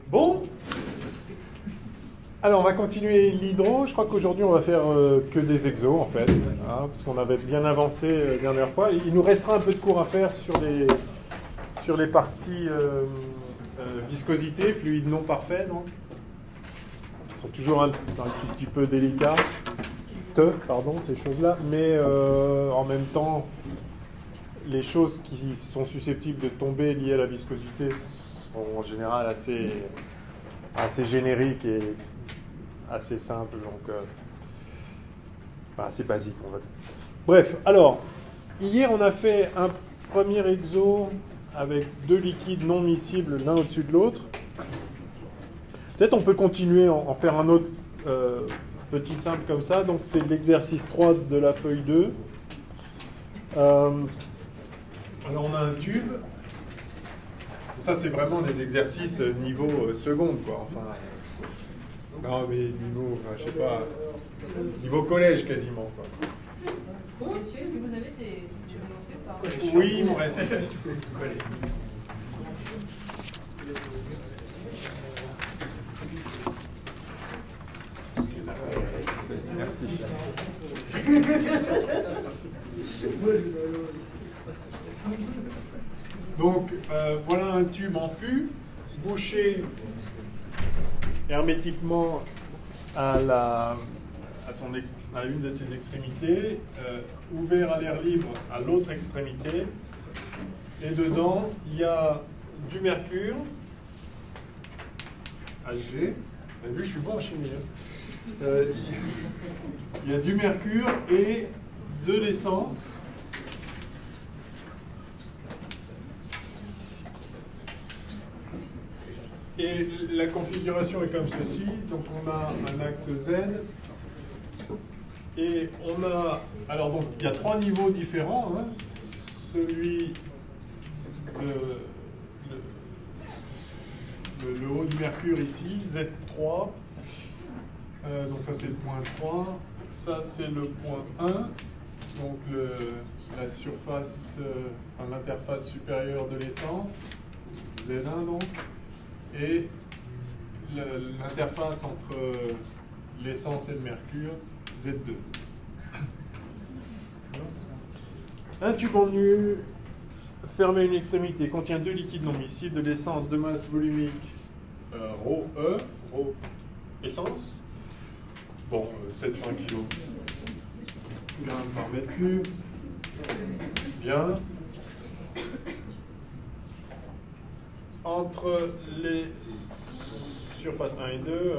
Bon. Alors, on va continuer l'hydro. Je crois qu'aujourd'hui, on va faire que des exos, en fait, hein, parce qu'on avait bien avancé la dernière fois. Il nous restera un peu de cours à faire sur les parties viscosité, fluide non parfait, donc. Ils sont toujours un tout petit peu délicats, pardon, ces choses-là, mais en même temps, les choses qui sont susceptibles de tomber liées à la viscosité sont en général assez génériques et assez simples, donc enfin, assez basiques, on va dire. Bref, alors, hier on a fait un premier exo avec deux liquides non miscibles l'un au-dessus de l'autre. Peut-être on peut continuer, en faire un autre petit simple comme ça. Donc c'est l'exercice 3 de la feuille 2. Alors on a un tube. Ça c'est vraiment les exercices niveau seconde, quoi. Enfin, non mais niveau, enfin, je sais pas, niveau collège quasiment, quoi. Monsieur, est-ce que vous avez des lancers par... Oui, il m'en reste. Merci. Donc, voilà un tube en pu, bouché hermétiquement à une de ses extrémités, ouvert à l'air libre à l'autre extrémité, et dedans, il y a du mercure, Hg. Vous avez vu, je suis bon en chimie. Il y a du mercure et de l'essence. Et la configuration est comme ceci. Donc on a un axe Z. Et on a... Alors donc il y a trois niveaux différents. Hein. Celui le haut du mercure ici, Z3. Donc ça c'est le point 3, ça c'est le point 1, donc la surface, enfin, l'interface supérieure de l'essence, Z1 donc, et l'interface entre l'essence et le mercure, Z2. Un tube en nu fermé à une extrémité contient deux liquides non miscibles de l'essence de masse volumique ρE, ρ essence. Bon, 700 kg par mètre cube. Bien. Entre les surfaces 1 et 2,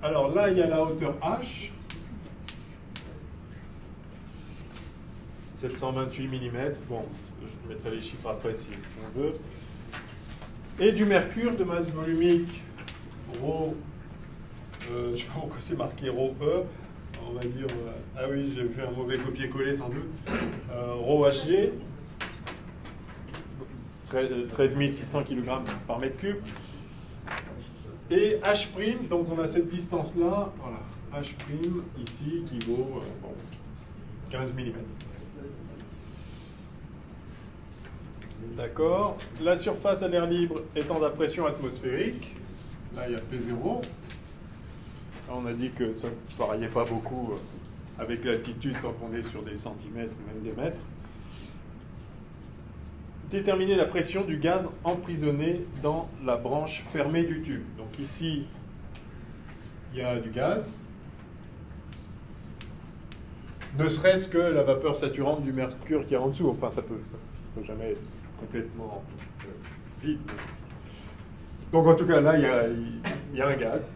alors là, il y a la hauteur H. 728 mm. Bon, je mettrai les chiffres après si on veut. Et du mercure de masse volumique ρ. Je ne sais pas pourquoi c'est marqué ρE. On va dire. Ah oui, j'ai fait un mauvais copier-coller sans doute. ρHg. 13 600 kg par mètre cube. Et H', donc on a cette distance-là. Voilà. H' ici qui vaut 15 mm. D'accord. La surface à l'air libre étant à pression atmosphérique. Là, il y a P0. On a dit que ça ne variait pas beaucoup avec l'altitude tant qu'on est sur des centimètres ou même des mètres. Déterminer la pression du gaz emprisonné dans la branche fermée du tube. Donc ici, il y a du gaz. Ne serait-ce que la vapeur saturante du mercure qui est en dessous. Enfin, ça peut jamais être complètement vide. Donc en tout cas, là, il y a un gaz.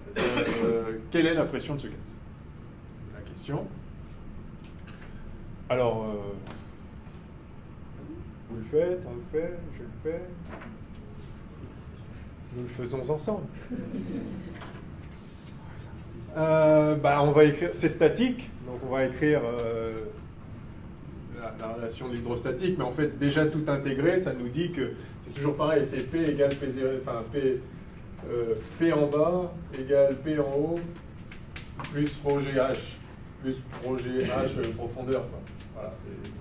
Quelle est la pression de ce gaz? La question. Alors, vous le faites, on le fait, je le fais. Nous le faisons ensemble. On va écrire, c'est statique, donc on va écrire la relation de l'hydrostatique, mais en fait, déjà tout intégré, ça nous dit que c'est toujours pareil, c'est P égale P0, enfin P en bas égale P en haut plus ρGH plus ρGH profondeur. Voilà,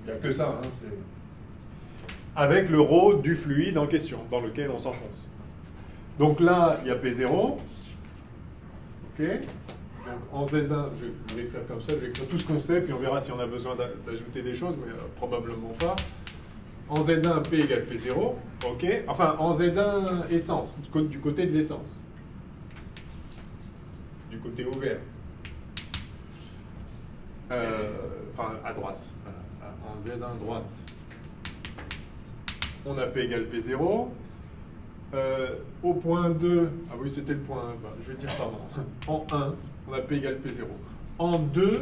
il n'y a que ça. Hein, avec le ρ du fluide en question, dans lequel on s'enfonce. Donc là, il y a P0. OK. Donc en Z1, je vais écrire comme ça, je vais écrire tout ce qu'on sait, puis on verra si on a besoin d'ajouter des choses, mais probablement pas. En Z1, P égale P0. OK. Enfin, en Z1, essence, du côté de l'essence. Du côté ouvert. Enfin, à droite. Voilà. En Z1 droite, on a P égale P0. Au point 2, ah oui, c'était le point 1, je vais dire pardon. En 1, on a P égale P0. En 2, eh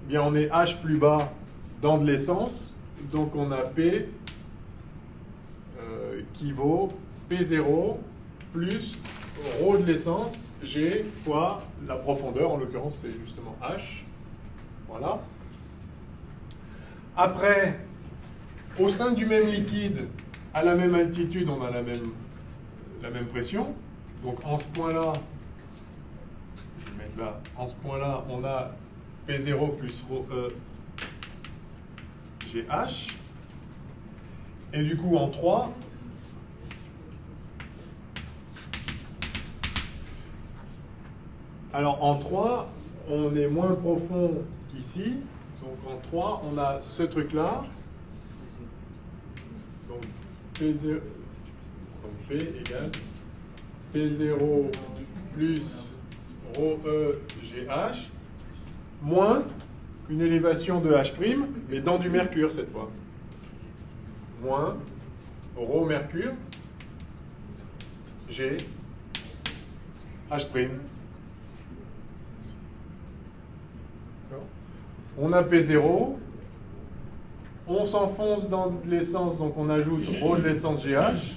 bien, on est H plus bas dans de l'essence, donc on a P qui vaut P0 plus ρ de l'essence, G fois la profondeur, en l'occurrence c'est justement H. Voilà. Après, au sein du même liquide, à la même altitude, on a la même pression. Donc en ce point-là, je vais mettre là, en ce point-là, on a P0 plus ρe GH. Et du coup, en 3, alors en 3, on est moins profond qu'ici. Donc en 3, on a ce truc-là. Donc P0, donc P égale P0 plus ρe GH moins une élévation de H', mais dans du mercure cette fois. Moins ρ mercure G H'. On a P0, on s'enfonce dans de l'essence, donc on ajoute ρ de l'essence GH,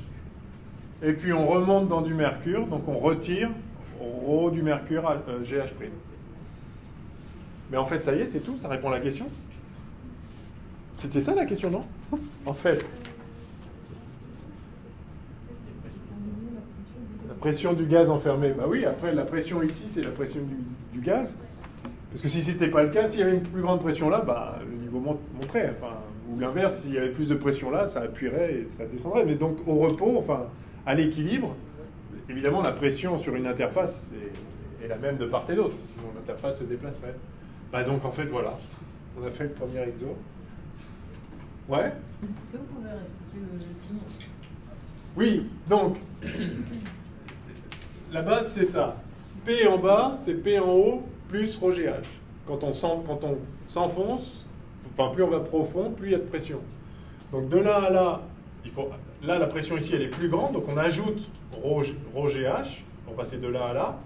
et puis on remonte dans du mercure, donc on retire ρ du mercure GH'. Mais en fait, ça y est, c'est tout, ça répond à la question. C'était ça la question, non? En fait, la pression du gaz enfermé, bah oui, après la pression ici, c'est la pression du gaz. Parce que si ce n'était pas le cas, s'il y avait une plus grande pression là, bah, le niveau monterait. Enfin, ou l'inverse, s'il y avait plus de pression là, ça appuierait et ça descendrait. Mais donc au repos, enfin, à l'équilibre, évidemment la pression sur une interface est la même de part et d'autre. Sinon l'interface se déplacerait. Bah, donc en fait, voilà. On a fait le premier exo. Ouais? Est-ce que vous pouvez restituer le signe? Oui, donc, la base c'est ça. P en bas, c'est P en haut, plus ρGH. Quand on s'enfonce, enfin, plus on va profond, plus il y a de pression. Donc de là à là, là la pression ici elle est plus grande, donc on ajoute ρGH pour passer de là à là.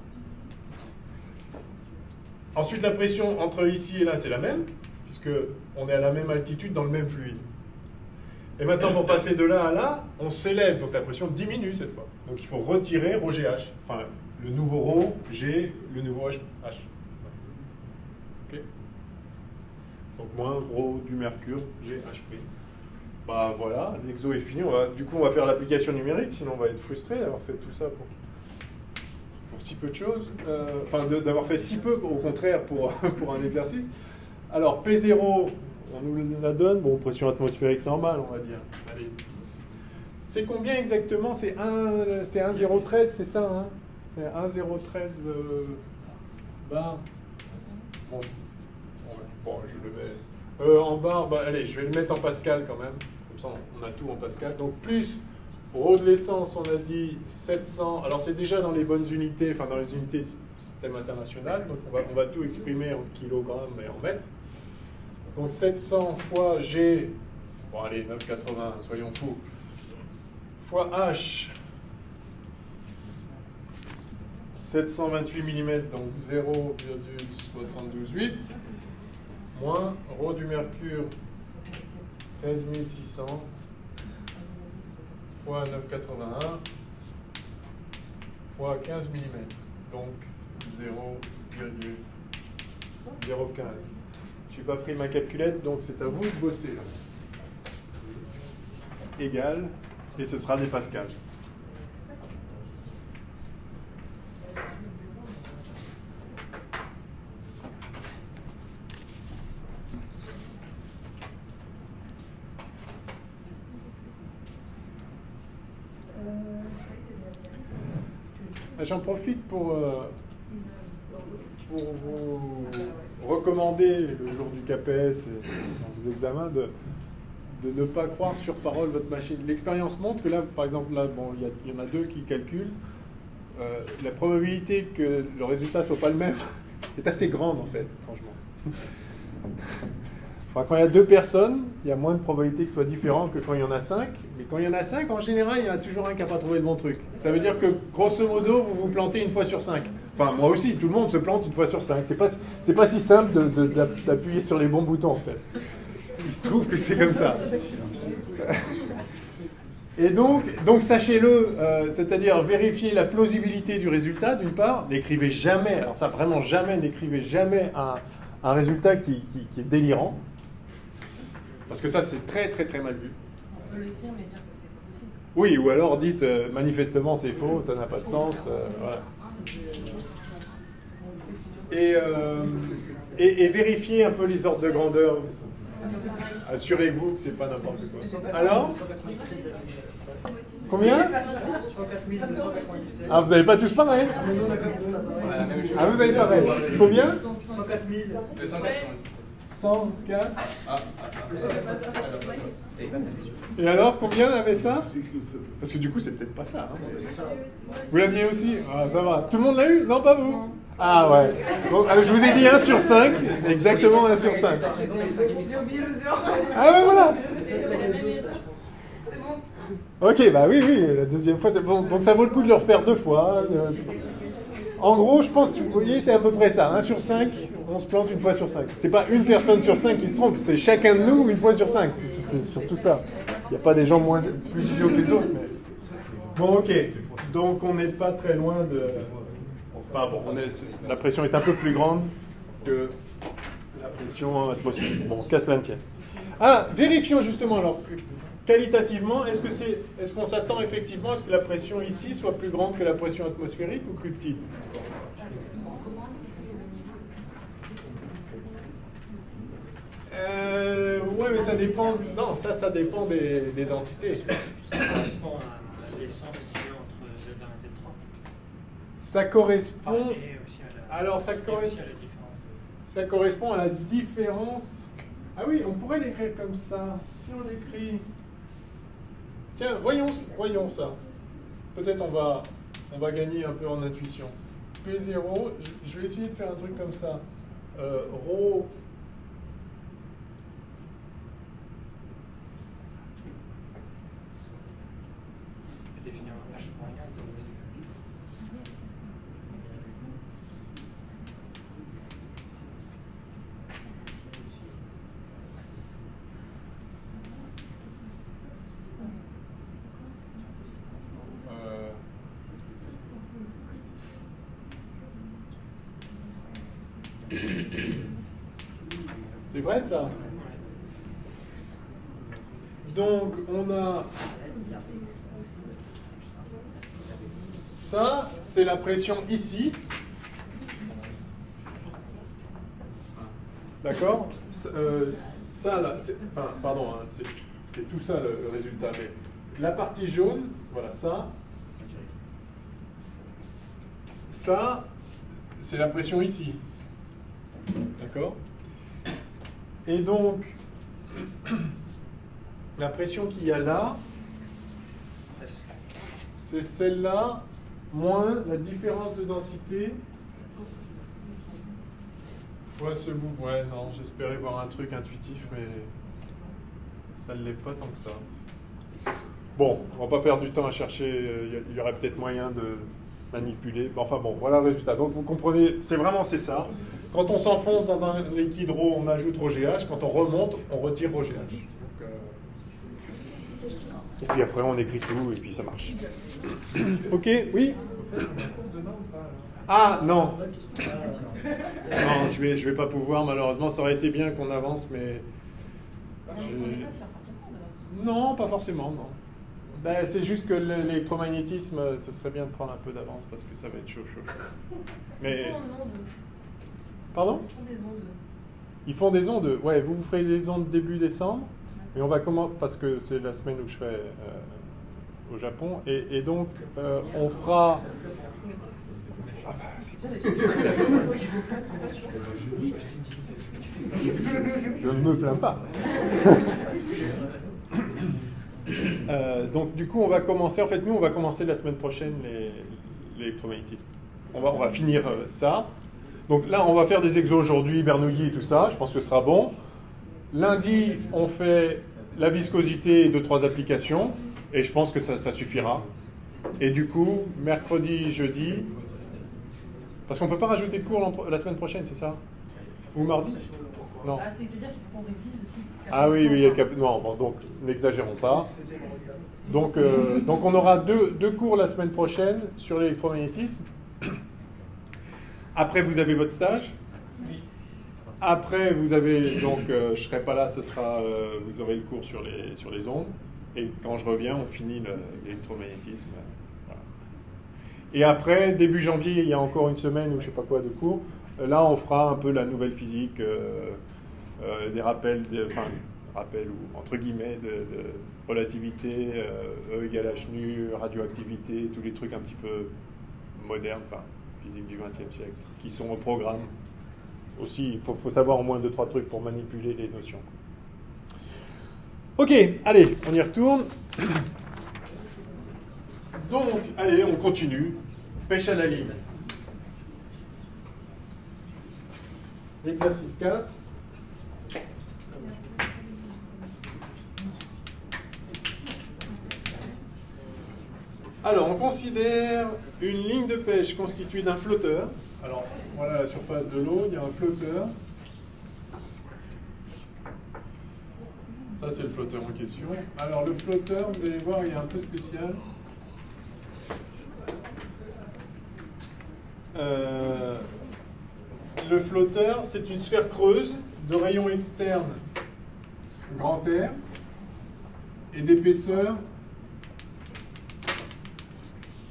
Ensuite la pression entre ici et là c'est la même, puisque on est à la même altitude dans le même fluide. Et maintenant pour passer de là à là, on s'élève, donc la pression diminue cette fois. Donc il faut retirer ρGH, enfin le nouveau ρ, G, le nouveau H. Okay. Donc moins ρ du mercure, GH'. Bah voilà, l'exo est fini. Du coup, on va faire l'application numérique, sinon on va être frustré d'avoir fait tout ça pour si peu de choses. Enfin, d'avoir fait si peu, au contraire, pour un exercice. Alors, P0, on nous la donne. Bon, pression atmosphérique normale, on va dire. Allez. C'est combien exactement? C'est 1,013, c'est ça, hein? C'est 1,013 bar. Bon, je le mets. En barre, bah, allez, je vais le mettre en Pascal quand même. Comme ça, on a tout en Pascal. Donc, plus ρ de l'essence, on a dit 700. Alors, c'est déjà dans les bonnes unités, enfin dans les unités système international. Donc, on va tout exprimer en kilogrammes et en mètres. Donc, 700 fois G, bon, allez, 9,80, soyons fous, fois H, 728 mm, donc 0,728, moins ρ du mercure, 13 600, fois 9,81, fois 15 mm, donc 0,015. Je n'ai pas pris ma calculette, donc c'est à vous de bosser là. Égal, et ce sera des pascals. J'en profite pour vous recommander, le jour du CAPES, dans vos examens, de ne pas croire sur parole votre machine. L'expérience montre que là, par exemple, là, bon, il y en a deux qui calculent. La probabilité que le résultat soit pas le même est assez grande, en fait, franchement. Enfin, quand il y a deux personnes, il y a moins de probabilité que ce soit différent que quand il y en a 5. Mais quand il y en a 5, en général, il y en a toujours un qui n'a pas trouvé le bon truc. Ça veut dire que, grosso modo, vous vous plantez une fois sur 5. Enfin, moi aussi, tout le monde se plante une fois sur 5. C'est pas si simple d'appuyer sur les bons boutons, en fait. Il se trouve que c'est comme ça. Et donc sachez-le, c'est-à-dire vérifier la plausibilité du résultat, d'une part. N'écrivez jamais, alors ça vraiment jamais, n'écrivez jamais un résultat qui est délirant. Parce que ça, c'est très très très mal vu. On peut l'écrire mais dire que c'est pas possible. Oui, ou alors dites manifestement c'est faux, ça n'a pas de sens. Voilà. Et vérifiez un peu les ordres de grandeur. Assurez-vous que c'est pas n'importe quoi. Alors combien? 104 297. Ah, vous n'avez pas tous pareil? Ah, vous avez pareil. Combien? 104 290. 104. Et alors, combien avait ça? Parce que du coup, c'est peut-être pas ça. Hein. Vous l'aviez aussi? Ah, ça va. Tout le monde l'a eu? Non, pas vous? Ah ouais. Bon, alors, je vous ai dit 1 sur 5. C'est exactement 1 sur 5. J'ai oublié le 0. Ah ouais, voilà. C'est bon. Ok, bah oui, la deuxième fois, c'est bon. Donc ça vaut le coup de le refaire 2 fois. En gros, je pense que vous voyez, c'est à peu près ça. 1 sur 5, on se plante une fois sur 5. C'est pas une personne sur 5 qui se trompe, c'est chacun de nous une fois sur 5. C'est surtout ça. Il n'y a pas des gens plus idiots que les autres. Mais... Bon, ok. Donc on n'est pas très loin de... Enfin bon, la pression est un peu plus grande que la pression atmosphérique. Bon, qu'à cela ne tienne. Ah, vérifions justement alors... Qualitativement, est-ce qu'on s'attend effectivement à ce que la pression ici soit plus grande que la pression atmosphérique ou plus petite? Ouais, mais ça dépend. Non, ça dépend des densités. Ça correspond à l'essence qu'il y a entre Z1 et Z3. Ça correspond. Enfin, et aussi à la, Alors, et aussi à la différence ça correspond à la différence. Ah oui, on pourrait l'écrire comme ça. Si on l'écrit. Tiens, voyons ça. Peut-être on va gagner un peu en intuition. P0, je vais essayer de faire un truc comme ça. Rho. définir un H moyen. C'est vrai ça? Donc on a ça, c'est la pression ici. D'accord? Ça là, enfin pardon, hein, c'est tout ça le résultat. Mais la partie jaune, voilà ça. Ça, c'est la pression ici. D'accord? Et donc, la pression qu'il y a là, c'est celle-là, moins la différence de densité fois ce bout. Ouais, non, j'espérais voir un truc intuitif, mais ça ne l'est pas tant que ça. Bon, on va pas perdre du temps à chercher, il y aurait peut-être moyen de manipuler. Enfin bon, voilà le résultat. Donc vous comprenez, c'est ça. Quand on s'enfonce dans un liquide rho, on ajoute ρGH. Quand on remonte, on retire ρGH. Donc, et puis après, on écrit tout et puis ça marche. Ok, oui? Ah, non. Non, je vais pas pouvoir, malheureusement. Ça aurait été bien qu'on avance, mais... Non, pas forcément, non. Ben, c'est juste que l'électromagnétisme, ce serait bien de prendre un peu d'avance parce que ça va être chaud. Mais... Pardon? Ils font des ondes. Ouais, vous ferez des ondes début décembre. Mais on va comment? Parce que c'est la semaine où je serai au Japon. Et donc, on fera... Ah bah, je ne me plains pas. Donc, du coup, on va commencer... En fait, nous, on va commencer la semaine prochaine l'électromagnétisme. On va finir ça. Donc là, on va faire des exos aujourd'hui, Bernoulli et tout ça. Je pense que ce sera bon. Lundi, on fait la viscosité et 2-3 applications. Et je pense que ça suffira. Et du coup, mercredi, jeudi... Parce qu'on ne peut pas rajouter de cours la semaine prochaine, c'est ça? Ou mardi? Non. Ah, c'est-à-dire qu'il faut qu'on révise aussi. Ah oui, oui, non, bon, donc n'exagérons pas. Donc on aura deux cours la semaine prochaine sur l'électromagnétisme. Après, vous avez votre stage. Après, vous avez, donc je ne serai pas là, vous aurez le cours sur les ondes. Et quand je reviens, on finit l'électromagnétisme. Voilà. Et après, début janvier, il y a encore une semaine ou je ne sais pas quoi de cours. Là, on fera un peu la nouvelle physique, des rappels, rappels ou entre guillemets de relativité, E égale H nu, radioactivité, tous les trucs un petit peu modernes, enfin physique du XXe siècle, qui sont au programme. Aussi, il faut savoir au moins 2-3 trucs pour manipuler les notions. Ok, allez, on y retourne. Donc, allez, on continue. Pêche à la ligne. Exercice 4. Alors, on considère une ligne de pêche constituée d'un flotteur. Alors, voilà la surface de l'eau, il y a un flotteur. Ça, c'est le flotteur en question. Alors, le flotteur, vous allez voir, il est un peu spécial. Le flotteur, c'est une sphère creuse de rayon externe grand R et d'épaisseur...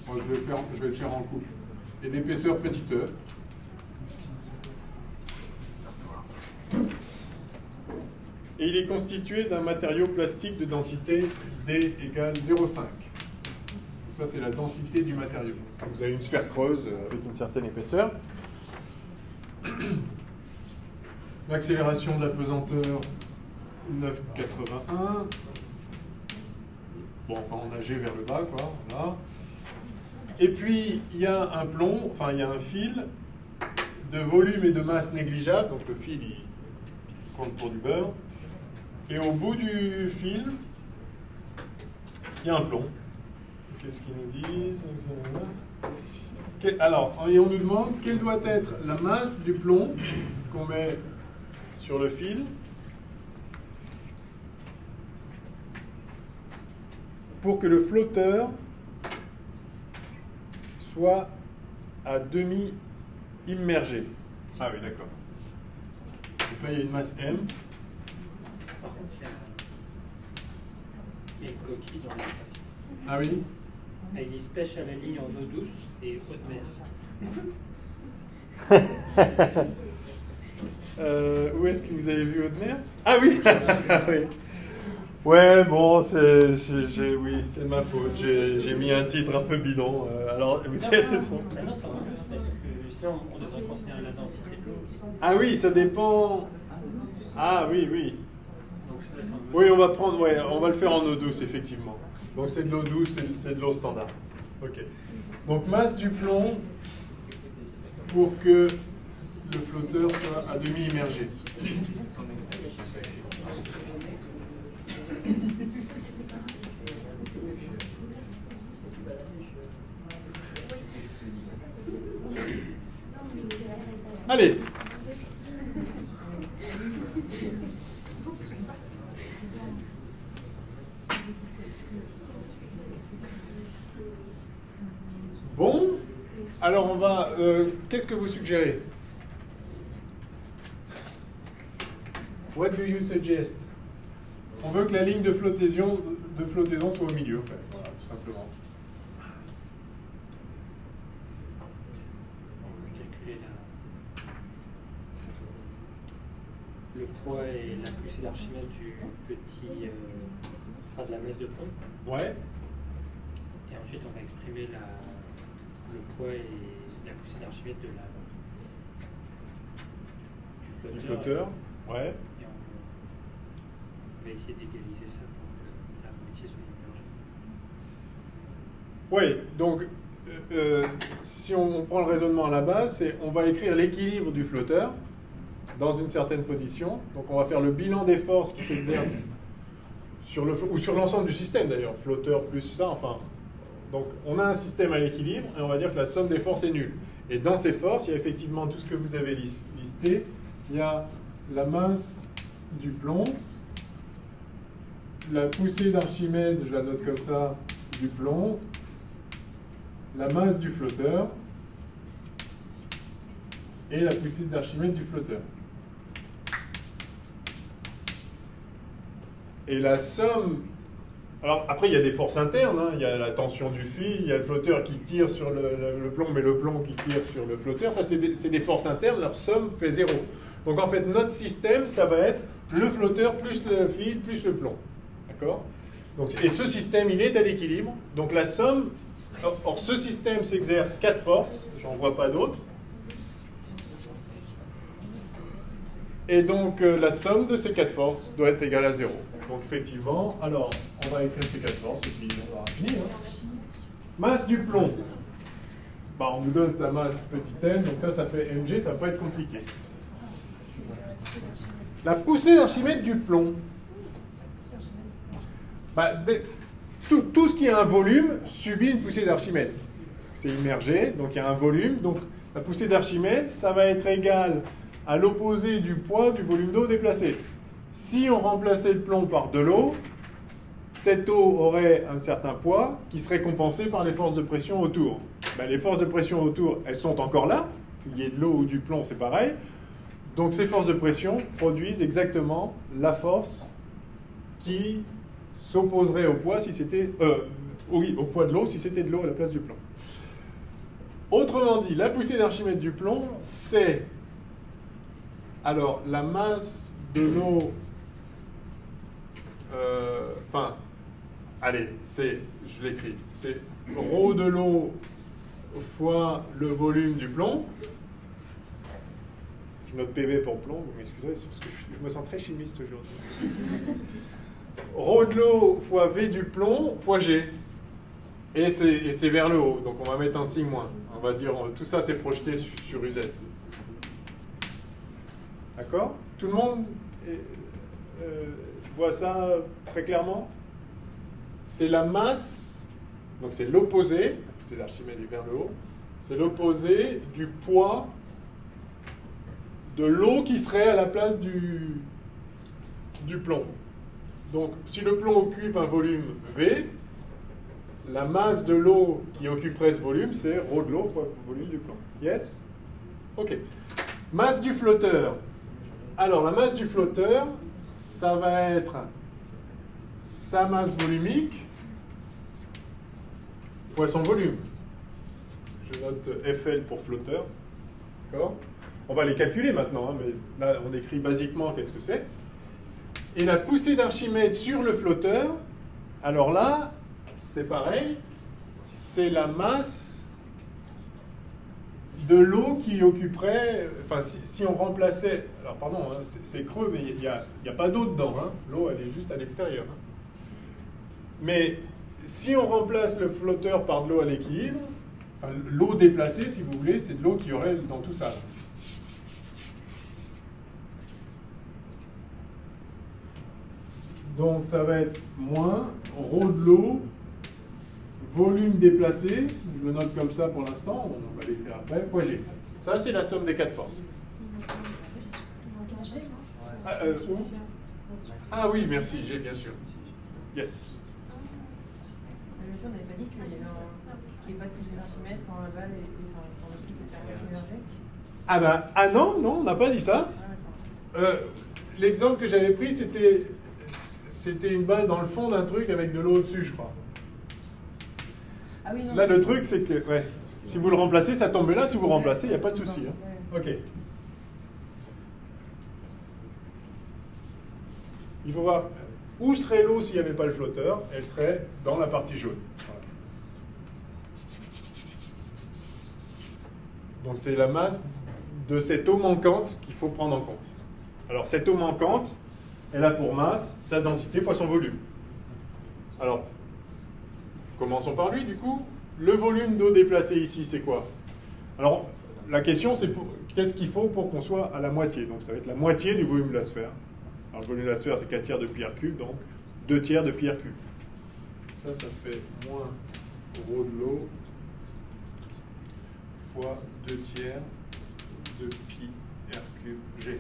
Bon, je vais le faire en couple. Et d'épaisseur petit e. Et il est constitué d'un matériau plastique de densité D égale 0,5. Ça, c'est la densité du matériau. Vous avez une sphère creuse avec une certaine épaisseur. L'accélération de la pesanteur, 9,81. Bon, enfin, on nageait vers le bas, quoi. Voilà. Et puis, il y a un plomb, enfin, il y a un fil de volume et de masse négligeable. Donc, le fil, il compte pour du beurre. Et au bout du fil, il y a un plomb. Qu'est-ce qu'ils nous disent? Alors, et on nous demande quelle doit être la masse du plomb qu'on met sur le fil pour que le flotteur soit à demi immergé. Ah oui, d'accord. Donc là, il y a une masse M. Par contre, il y a une coquille dans l'exercice. Ah oui? Ils disent pêche à la ligne en eau douce et eau de mer. Où est-ce que vous avez vu eau de mer? Ah oui. Oui. Ouais, bon, oui, c'est ma faute. J'ai mis un titre un peu bidon. Alors, vous avez raison. Non, c'est en eau douce parce que sinon on devrait considérer la densité de l'eau. Ah oui, ça dépend. Ah oui, oui. Donc, oui, on va prendre, ouais, on va le faire en eau douce, effectivement. Donc c'est de l'eau douce, c'est de l'eau standard. Ok. Donc masse du plomb pour que le flotteur soit à demi immergé. Allez. Bon, alors on va... qu'est-ce que vous suggérez? What do you suggest? On veut que la ligne de flottaison soit au milieu, en fait. Voilà, tout simplement. on va calculer le poids et la poussée d'Archimède du petit... de la messe de plomb. Ouais. Et ensuite, on va exprimer le poids et la poussée d'Archimède du flotteur. Ouais. Et on va essayer d'égaliser ça pour que la moitié soit émergée. Oui, donc si on prend le raisonnement à la base, on va écrire l'équilibre du flotteur dans une certaine position. Donc on va faire le bilan des forces qui s'exercent ou sur l'ensemble du système d'ailleurs, flotteur plus ça, enfin. Donc on a un système à l'équilibre et on va dire que la somme des forces est nulle. Et dans ces forces, il y a effectivement tout ce que vous avez listé. Il y a la masse du plomb, la poussée d'Archimède, je la note comme ça, du plomb, la masse du flotteur et la poussée d'Archimède du flotteur. Et la somme... Alors après, il y a des forces internes, hein. Il y a la tension du fil, il y a le flotteur qui tire sur le plomb, mais le plomb qui tire sur le flotteur. Ça, c'est des forces internes, leur somme fait 0. Donc en fait, notre système, ça va être le flotteur plus le fil plus le plomb. D'accord ? Et ce système, il est à l'équilibre. Donc la somme... Or, ce système s'exerce 4 forces, j'en vois pas d'autres. Et donc la somme de ces 4 forces doit être égale à 0. Donc effectivement, alors on va écrire ces 4 forces et puis on va finir. Masse du plomb. Bah, on nous donne la masse petit m, donc ça fait mg, ça va pas être compliqué. La poussée d'Archimède du plomb. Bah, tout ce qui a un volume subit une poussée d'Archimède. C'est immergé, donc il y a un volume. Donc la poussée d'Archimède, ça va être égal à l'opposé du poids du volume d'eau déplacé. Si on remplaçait le plomb par de l'eau, cette eau aurait un certain poids qui serait compensé par les forces de pression autour. Ben, les forces de pression autour, elles sont encore là. Qu'il y ait de l'eau ou du plomb, c'est pareil. Donc ces forces de pression produisent exactement la force qui s'opposerait au poids si c'était au poids de l'eau si c'était de l'eau à la place du plomb. Autrement dit, la poussée d'Archimède du plomb, c'est alors la masse de l'eau. Allez, je l'écris, c'est ρ de l'eau fois le volume du plomb. Je note PV pour plomb, vous m'excusez, c'est parce que je me sens très chimiste aujourd'hui. ρ de l'eau fois V du plomb fois G. Et c'est vers le haut, donc on va mettre un signe moins. On va dire, tout ça c'est projeté sur UZ. D'accord? Tout le monde voit ça très clairement? C'est la masse, donc c'est l'opposé, c'est l'Archimède vers le haut, c'est l'opposé du poids de l'eau qui serait à la place du plomb. Donc si le plomb occupe un volume V, la masse de l'eau qui occuperait ce volume, c'est ρ de l'eau fois le volume du plomb. Yes? Ok. Masse du flotteur. Alors la masse du flotteur, ça va être sa masse volumique fois son volume. Je note FL pour flotteur. D'accord? On va les calculer maintenant, hein, mais là on écrit basiquement qu'est-ce que c'est. Et la poussée d'Archimède sur le flotteur, alors là, c'est pareil, c'est la masse de l'eau qui occuperait, enfin si on remplaçait, alors pardon, hein, c'est creux, mais il n'y a pas d'eau dedans, hein, l'eau elle est juste à l'extérieur. Hein. Mais si on remplace le flotteur par de l'eau à l'équilibre, enfin, l'eau déplacée si vous voulez, c'est de l'eau qu'il y aurait dans tout ça. Donc ça va être moins ρ de l'eau, volume déplacé, je le note comme ça pour l'instant, on va l'écrire après, fois G. Ça c'est la somme des 4 forces. Ah oui, merci, G bien sûr. Yes. Le jour, on n'avait pas dit qu'il n'y avait pas de poussée d'Archimède quand la balle quand le truc était immergé. Ah non, on n'a pas dit ça. L'exemple que j'avais pris, c'était une balle dans le fond d'un truc avec de l'eau au-dessus, je crois. Ah oui, non, là, le truc, c'est que si vous le remplacez, ça tombe là. Si vous remplacez, il n'y a pas de souci. Hein. Ok. Il faut voir où serait l'eau s'il n'y avait pas le flotteur. Elle serait dans la partie jaune. Voilà. Donc c'est la masse de cette eau manquante qu'il faut prendre en compte. Alors cette eau manquante, elle a pour masse sa densité fois son volume. Alors, commençons par lui du coup. Le volume d'eau déplacée ici, c'est quoi? Alors, la question c'est qu'est-ce qu'il faut pour qu'on soit à la moitié? Donc ça va être la moitié du volume de la sphère. Alors le volume de la sphère c'est 4 tiers de pi r cube, donc 2 tiers de pi r cube. Ça fait moins rho de l'eau fois 2 tiers de pi r cube g.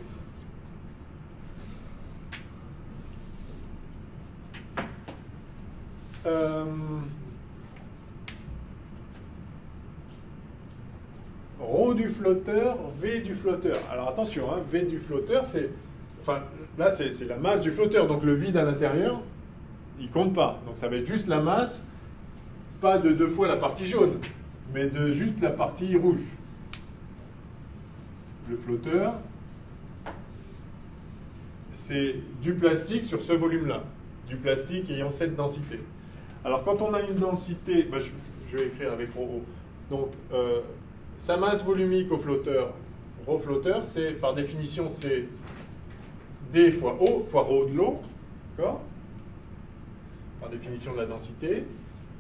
Rho du flotteur, V du flotteur. Alors attention, hein, V du flotteur, c'est... Enfin, là, c'est la masse du flotteur. Donc le vide à l'intérieur, il compte pas. Donc ça va être juste la masse, pas de 2 fois la partie jaune, mais de juste la partie rouge. Le flotteur, c'est du plastique sur ce volume-là. Du plastique ayant cette densité. Alors quand on a une densité, ben, je vais écrire avec ρ. Donc sa masse volumique au flotteur, ρ flotteur, c'est par définition c'est D fois O fois ρ de l'eau, d'accord? Par définition de la densité.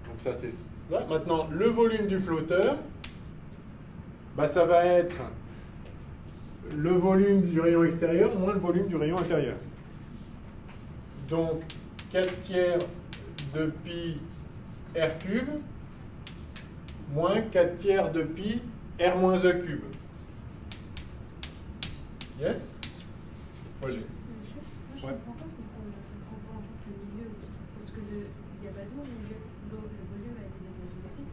Donc ça c'est là. Maintenant le volume du flotteur, ben, ça va être le volume du rayon extérieur moins le volume du rayon intérieur. Donc 4 tiers de pi r cube moins 4 tiers de pi r moins e cube. Yes? Fois G. Moi, je comprends pas pourquoi on ne comprend pas en fait le milieu aussi. Parce que il n'y a pas d'eau au milieu. Le volume a été déplacé aussi.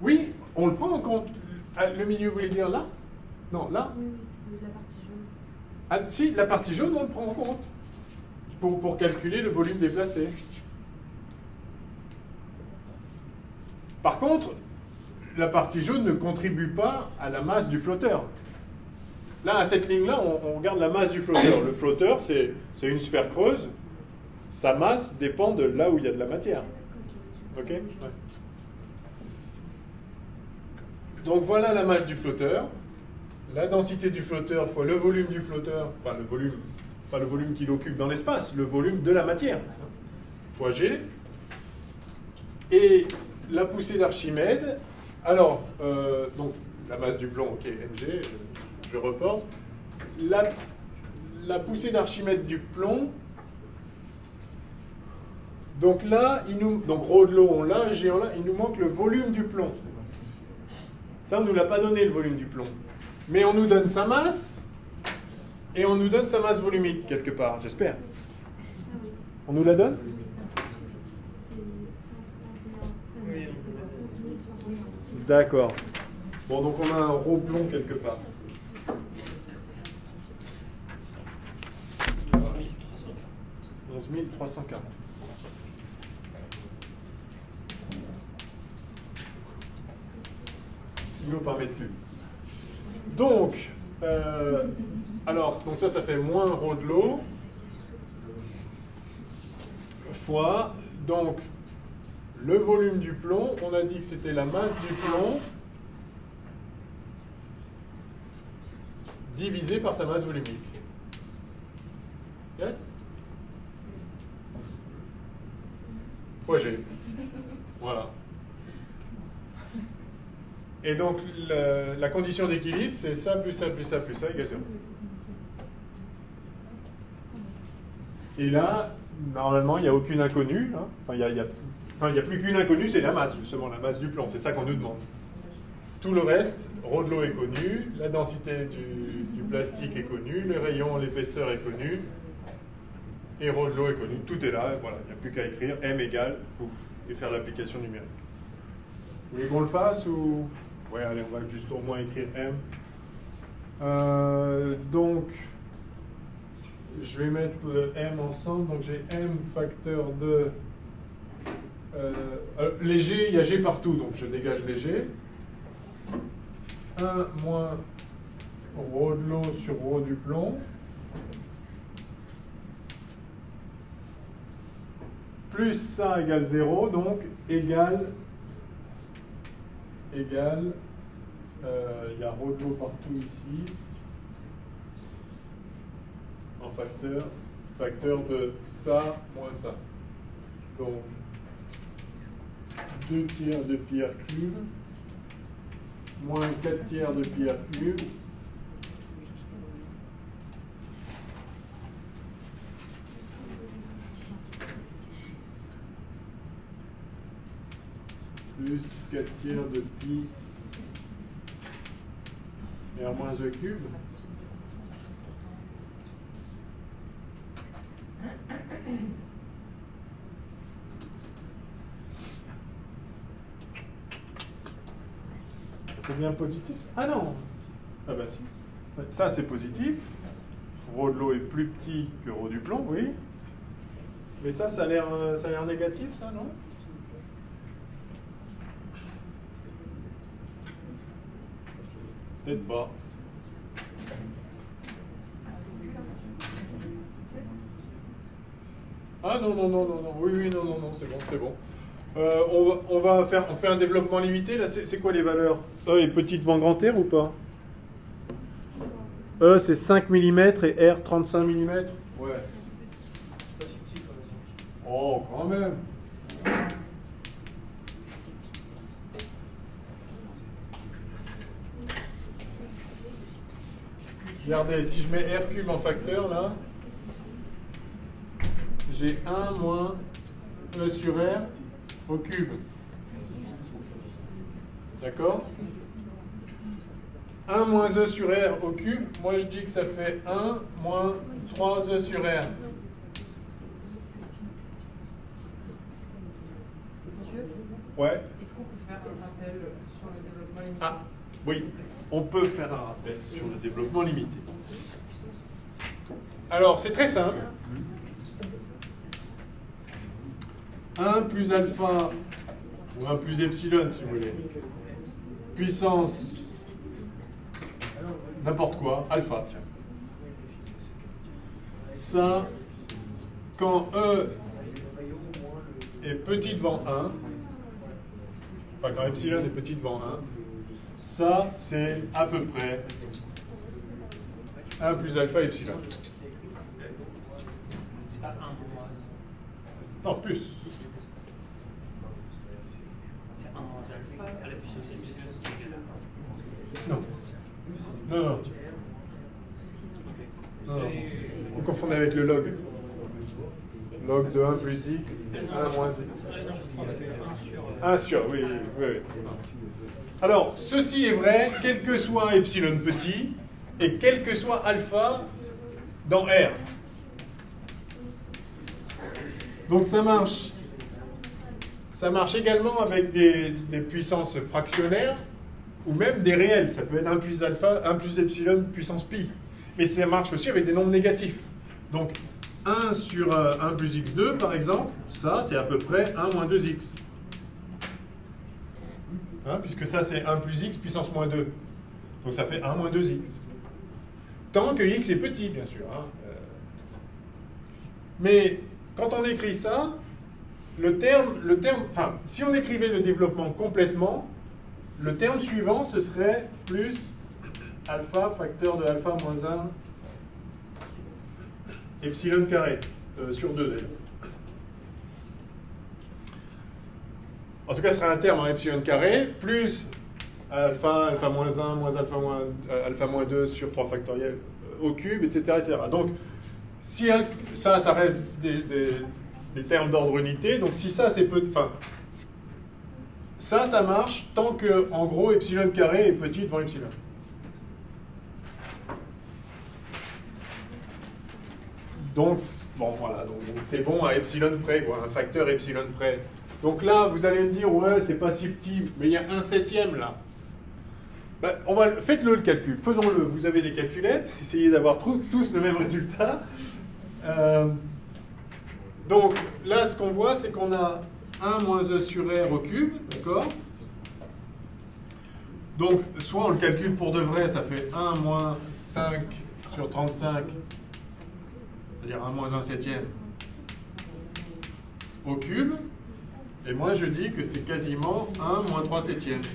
Oui, on le prend en compte. Ah, le milieu, vous voulez dire là? Non, là? Oui, oui, la partie jaune. Ah, si, la partie jaune, on le prend en compte. Pour calculer le volume déplacé. Par contre, la partie jaune ne contribue pas à la masse du flotteur. Là, à cette ligne-là, on regarde la masse du flotteur. Le flotteur, c'est une sphère creuse. Sa masse dépend de là où il y a de la matière. Ok? Ouais. Donc voilà la masse du flotteur. La densité du flotteur fois le volume du flotteur, enfin le volume, pas le volume qu'il occupe dans l'espace, le volume de la matière, fois G. Et la poussée d'Archimède, alors, donc la masse du plomb, ok, mg, je reporte. La poussée d'Archimède du plomb, donc là, donc ρ de l'eau on l'a, G on l'a, il nous manque le volume du plomb. Ça, on ne nous l'a pas donné, le volume du plomb. Mais on nous donne sa masse, et on nous donne sa masse volumique, quelque part, j'espère. Ah oui. On nous la donne? C'est 131. Oui. 11 340. D'accord. Bon, donc on a un rho plomb quelque part. 11 340. Kilo par mètre cube. Donc, alors, donc ça fait moins rho de l'eau fois, donc, le volume du plomb. On a dit que c'était la masse du plomb divisé par sa masse volumique. Yes? Fois G. Voilà. Et donc, la condition d'équilibre, c'est ça plus ça plus ça plus ça égale 0. Et là, normalement, il n'y a aucune inconnue. Hein. Enfin, il n'y a plus qu'une inconnue, c'est la masse, justement, la masse du plomb. C'est ça qu'on nous demande. Tout le reste, rho de l'eau est connu, la densité du plastique est connue, le rayon, l'épaisseur est connue, et rho de l'eau est connu. Tout est là, et voilà, il n'y a plus qu'à écrire m égale, pouf, et faire l'application numérique. Vous voulez qu'on le fasse ou... Ouais, allez, on va juste au moins écrire m. Donc, je vais mettre le m ensemble, donc j'ai m facteur de... les g, il y a g partout, donc je dégage les g. 1 moins rho de l'eau sur rho du plomb. Plus ça égale 0, donc égale Il y a rho de l'eau partout ici. En facteur de ça moins ça. Donc, 2 tiers de pi r cube moins 4 tiers de pi r cube plus 4 tiers de pi r moins e cube. C'est bien positif? Ah non! Ah bah si. Ça c'est positif. Rho de l'eau est plus petit que rho du plomb, oui. Mais ça a l'air négatif, ça, non? Peut-être pas. Ah non, non, non, non, non, oui, non, non, non, c'est bon, c'est bon. On fait un développement limité, là, c'est quoi les valeurs? E est petit devant grand R ou pas? E c'est 5 mm et R 35 mm? Ouais. Oh, quand même. Regardez, si je mets R cube en facteur, là, j'ai 1 moins E sur R au cube. D'accord? 1 moins E sur R au cube, moi je dis que ça fait 1 moins 3E sur R. Ouais. Est-ce qu'on peut faire un rappel sur le développement limité? Ah, oui, on peut faire un rappel sur le développement limité. Alors, c'est très simple. 1 plus alpha, ou 1 plus epsilon, si vous voulez, puissance n'importe quoi, alpha, tiens. Ça, quand E est petit devant 1, enfin quand epsilon est petit devant 1, ça, c'est à peu près 1 plus alpha epsilon. C'est pas 1 moins. Non, plus. C'est 1 moins alpha à la puissance epsilon qui est égal à 1. Non. Non, non. Non, non. Vous confondez avec le log. Log de 1 plus x, 1 moins x. 1 sur, oui, oui, oui. Alors, ceci est vrai, quel que soit epsilon petit, et quel que soit alpha dans R. Donc ça marche également avec des puissances fractionnaires, ou même des réels. Ça peut être 1 plus alpha, 1 plus epsilon puissance pi. Mais ça marche aussi avec des nombres négatifs. Donc 1 sur 1 plus x2, par exemple, ça c'est à peu près 1 moins 2x. Hein, puisque ça c'est 1 plus x puissance moins 2. Donc ça fait 1 moins 2x. Tant que x est petit, bien sûr. Hein. Mais quand on écrit ça, enfin, si on écrivait le développement complètement, le terme suivant, ce serait plus alpha facteur de alpha moins 1 epsilon carré, sur 2 d'ailleurs. En tout cas, ce serait un terme en epsilon carré, plus alpha, alpha moins 1, moins alpha moins 2 sur 3 factoriel au cube, etc. etc. Donc, si ça reste des termes d'ordre unité, donc si ça, c'est petit, enfin, ça marche tant que, en gros, epsilon carré est petit devant epsilon. Donc, bon, voilà, donc c'est bon à epsilon près, quoi, un facteur epsilon près. Donc là, vous allez me dire, ouais, c'est pas si petit, mais il y a 1/7 là. Ben, faites-le le calcul, faisons-le. Vous avez des calculettes, essayez d'avoir tous le même résultat. Donc là, ce qu'on voit, c'est qu'on a 1 moins E sur R au cube, d'accord? Donc, soit on le calcule pour de vrai, ça fait 1 moins 5 sur 35, c'est-à-dire 1 moins 1/7 au cube. Et moi, je dis que c'est quasiment 1 moins 3/7.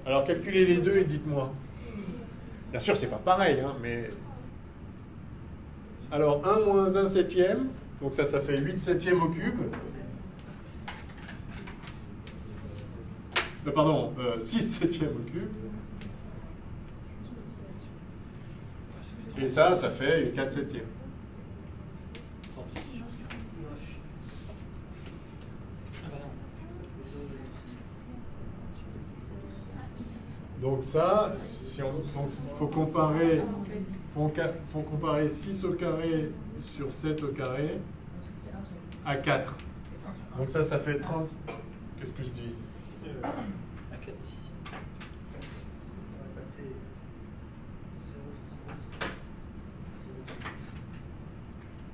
Alors calculez les deux et dites-moi. Bien sûr, c'est pas pareil, hein, mais... Alors 1 moins 1 septième, donc ça fait 8 septièmes au cube. Pardon, 6 septièmes au cube. Et ça fait 4 septièmes. Donc ça, si on, faut comparer 6 au carré sur 7 au carré à 4. Donc ça fait 30... Qu'est-ce que je dis? À 4, 6.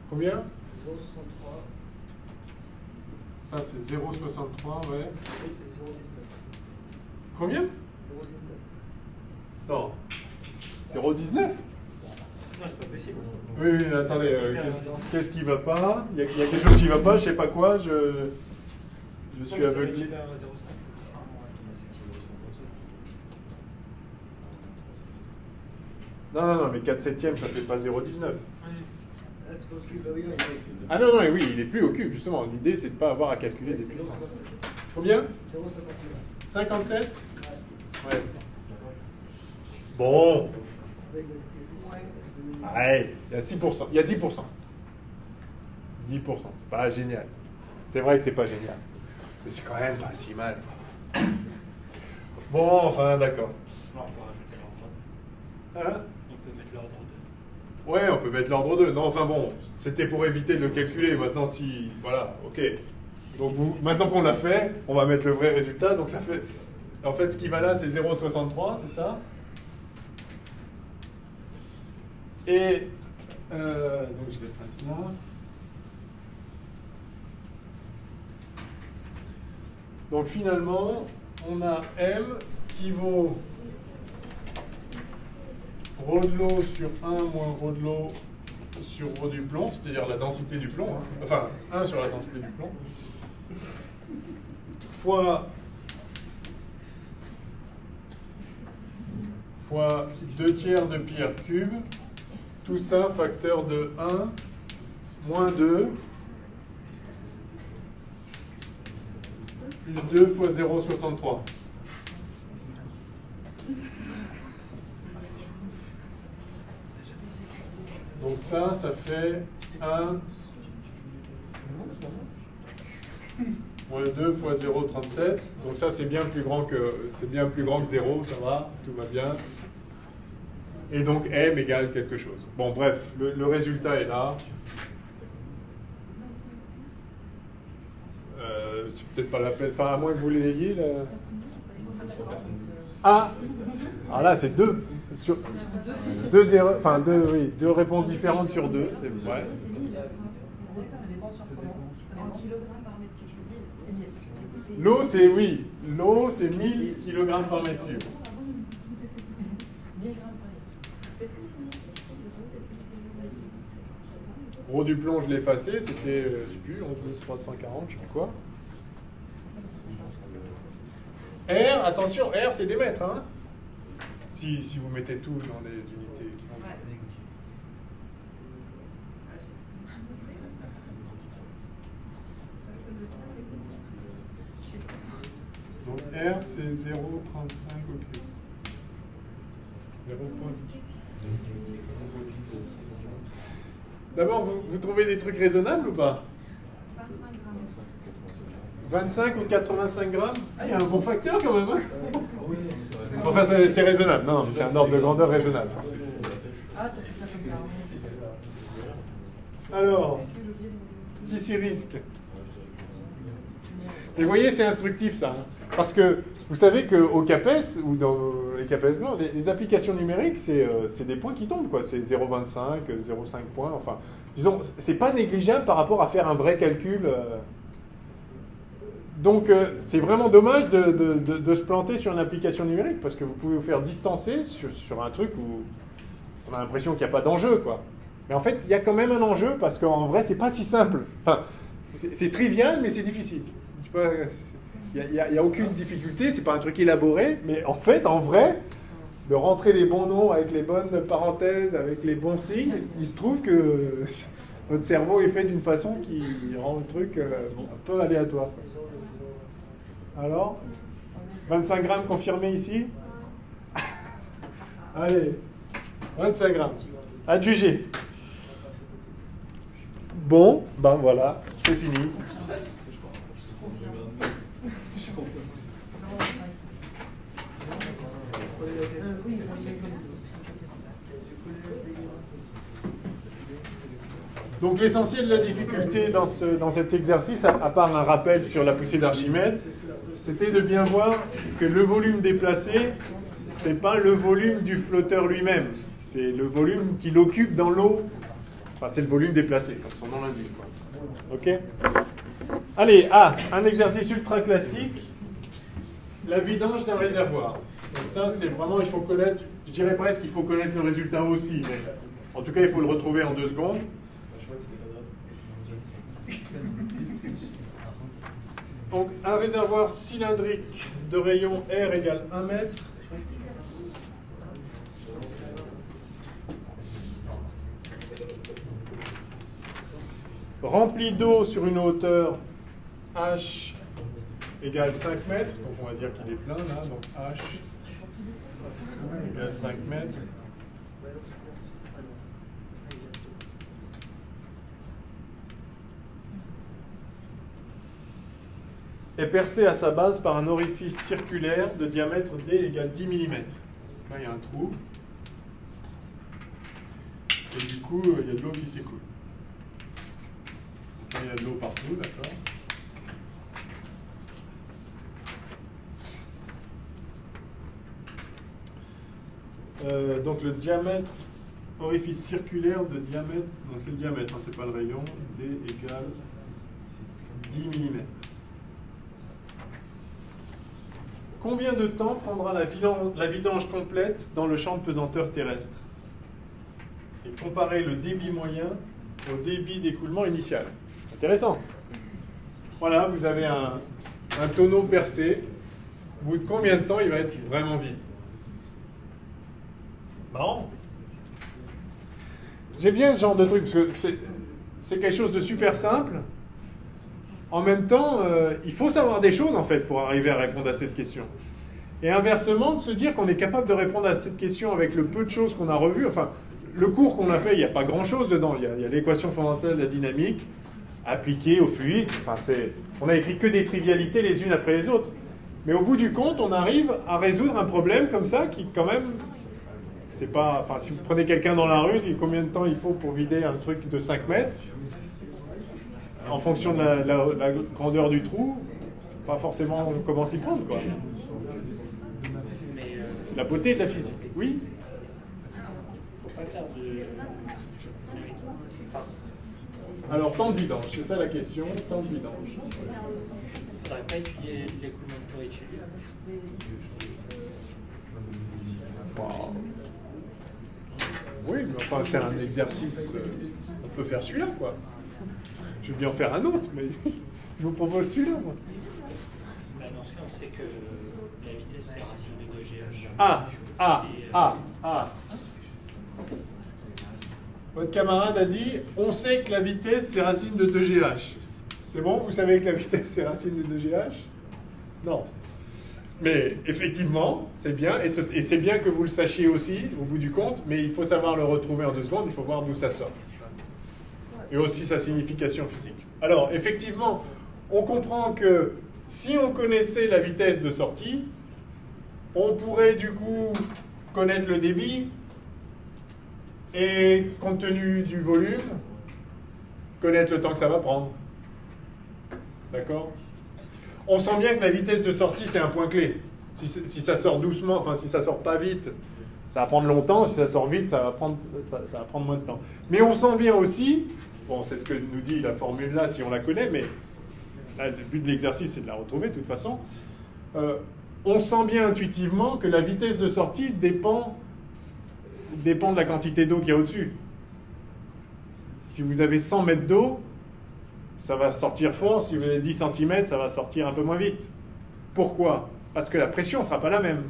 Combien? 0,63. Ça c'est 0,63, ouais. Oui, c'est 0,19. Combien? 0,19. Non. 0,19? Non, c'est pas possible. Oui, oui, attendez, qu'est-ce qui va pas? Il y a quelque chose qui va pas, je sais pas quoi, je suis aveuglé. Non, mais 4 septièmes, ça fait pas 0,19. Ah, c'est pas au cube, ah oui, non, il est ici. Ah non, oui, il est plus au cube, justement. L'idée, c'est de ne pas avoir à calculer des puissances. Combien? 0,57. 57? Ouais. Bon. Ouais, il y a 6%. Il y a 10%. 10%, c'est pas génial. C'est vrai que c'est pas génial. Mais c'est quand même pas si mal. Bon, enfin, d'accord. Non, on peut rajouter l'ordre 2. Hein? On peut mettre l'ordre 2. Ouais, on peut mettre l'ordre 2. Non, enfin bon, c'était pour éviter de le calculer. Maintenant, si... Voilà, ok. Donc, maintenant qu'on l'a fait, on va mettre le vrai résultat. Donc, ça fait... En fait, ce qui va là, c'est 0,63, c'est ça? Et... donc, je l'efface là. Donc, finalement, on a M qui vaut ρ de l'eau sur 1 moins ρ de l'eau sur ρ du plomb, c'est-à-dire la densité du plomb, hein. Enfin 1 sur la densité du plomb, fois 2 tiers de pi r cube, tout ça facteur de 1 moins 2 plus 2 fois 0,63. Donc ça fait 1 moins 2 fois 0,37. Donc ça c'est bien plus grand que 0, ça va, tout va bien. Et donc M égale quelque chose. Bon bref, le résultat est là. C'est peut-être pas la peine, enfin à moins que vous l'ayez là. Ah, alors là c'est deux erreurs, enfin deux réponses différentes sur deux. Ouais. Ça dépend sur comment. En kilogrammes par mètre cube. L'eau c'est 1000 kg par mètre cube. 1000 grammes par mètre. Rho du plomb, je l'ai effacé, c'était, je sais plus, 11 340, je sais pas quoi. R, attention, R c'est des mètres, hein. Si vous mettez tout dans les unités. Donc R c'est 0,35 au cube. 0,10. D'abord, vous trouvez des trucs raisonnables ou pas? 25 ou 85 grammes? Ah, il y a un bon facteur quand même, hein? Enfin, c'est raisonnable. Non, mais c'est un ordre de grandeur raisonnable. Ah, t'as fait ça comme ça. Alors, qui s'y risque? Et vous voyez, c'est instructif ça. Hein, parce que vous savez qu'au CAPES, ou dans les CAPES blancs, les applications numériques, c'est des points qui tombent, quoi. C'est 0,25, 0,5 points. Enfin, disons, c'est pas négligeable par rapport à faire un vrai calcul. Donc, c'est vraiment dommage de se planter sur une application numérique, parce que vous pouvez vous faire distancer sur un truc où on a l'impression qu'il n'y a pas d'enjeu, quoi. Mais en fait, il y a quand même un enjeu, parce qu'en vrai, c'est pas si simple. Enfin, c'est trivial, mais c'est difficile. Je sais pas, Il n'y a aucune difficulté, c'est pas un truc élaboré, mais en fait, en vrai, de rentrer les bons noms avec les bonnes parenthèses, avec les bons signes, il se trouve que notre cerveau est fait d'une façon qui rend le truc un peu aléatoire. Alors, 25 grammes confirmé ici? Allez, 25 grammes. Adjugé. Bon, ben voilà, c'est fini. Donc l'essentiel de la difficulté dans cet exercice, à part un rappel sur la poussée d'Archimède, c'était de bien voir que le volume déplacé, c'est pas le volume du flotteur lui-même, c'est le volume qu'il occupe dans l'eau. Enfin, c'est le volume déplacé, comme son nom l'indique. Ok? Allez, un exercice ultra classique, la vidange d'un réservoir. Donc ça, c'est vraiment, il faut connaître, je dirais presque qu'il faut connaître le résultat aussi, mais en tout cas, il faut le retrouver en 2 secondes. Donc, un réservoir cylindrique de rayon R égale 1 mètre. Rempli d'eau sur une hauteur H égale 5 mètres. Donc, on va dire qu'il est plein là. Donc, H égale 5 mètres. Est percé à sa base par un orifice circulaire de diamètre D égale 10 mm. Là, il y a un trou. Et du coup, il y a de l'eau qui s'écoule. Là, il y a de l'eau partout, d'accord. Donc le diamètre, orifice circulaire de diamètre, donc c'est le diamètre, hein, c'est pas le rayon, D égale 10 mm. Combien de temps prendra la vidange complète dans le champ de pesanteur terrestre? Et comparer le débit moyen au débit d'écoulement initial. Intéressant. Voilà, vous avez un tonneau percé. Au bout de combien de temps il va être vraiment vide? Marrant. J'aime bien ce genre de truc, parce que c'est quelque chose de super simple. En même temps, il faut savoir des choses, en fait, pour arriver à répondre à cette question. Et inversement, de se dire qu'on est capable de répondre à cette question avec le peu de choses qu'on a revues. Enfin, le cours qu'on a fait, il n'y a pas grand-chose dedans. Il y a l'équation fondamentale de la dynamique appliquée au fluide. Enfin, on n'a écrit que des trivialités les unes après les autres. Mais au bout du compte, on arrive à résoudre un problème comme ça qui, quand même, c'est pas... Enfin, si vous prenez quelqu'un dans la rue, combien de temps il faut pour vider un truc de 5 mètres? En fonction de la grandeur du trou, c'est pas forcément comment s'y prendre, quoi. C'est la beauté de la physique. Oui? Faut pas faire de... Alors, temps de vidange, c'est ça la question, temps de vidange. Il faudrait pas étudier l'écoulement de Torricelli. Wow. Oui, mais enfin, c'est un exercice, on peut faire celui-là, quoi. Je vais bien en faire un autre, mais je vous propose celui-là, moi. Ben, dans ce cas, on sait que la vitesse, c'est racine de 2GH. Ah. Votre camarade a dit, on sait que la vitesse, c'est racine de 2GH. C'est bon, vous savez que la vitesse, c'est racine de 2GH? Non. Mais effectivement, c'est bien, et c'est bien que vous le sachiez aussi, au bout du compte, mais il faut savoir le retrouver en 2 secondes, il faut voir d'où ça sort. Et aussi sa signification physique. Alors, effectivement, on comprend que si on connaissait la vitesse de sortie, on pourrait du coup connaître le débit et, compte tenu du volume, connaître le temps que ça va prendre. D'accord? On sent bien que la vitesse de sortie, c'est un point clé. Si ça sort doucement, enfin si ça sort pas vite, ça va prendre longtemps. Si ça sort vite, ça va prendre moins de temps. Mais on sent bien aussi... Bon, c'est ce que nous dit la formule là, si on la connaît, mais là, le but de l'exercice, c'est de la retrouver de toute façon. On sent bien intuitivement que la vitesse de sortie dépend de la quantité d'eau qu'il y a au-dessus. Si vous avez 100 mètres d'eau, ça va sortir fort. Si vous avez 10 cm, ça va sortir un peu moins vite. Pourquoi? Parce que la pression ne sera pas la même.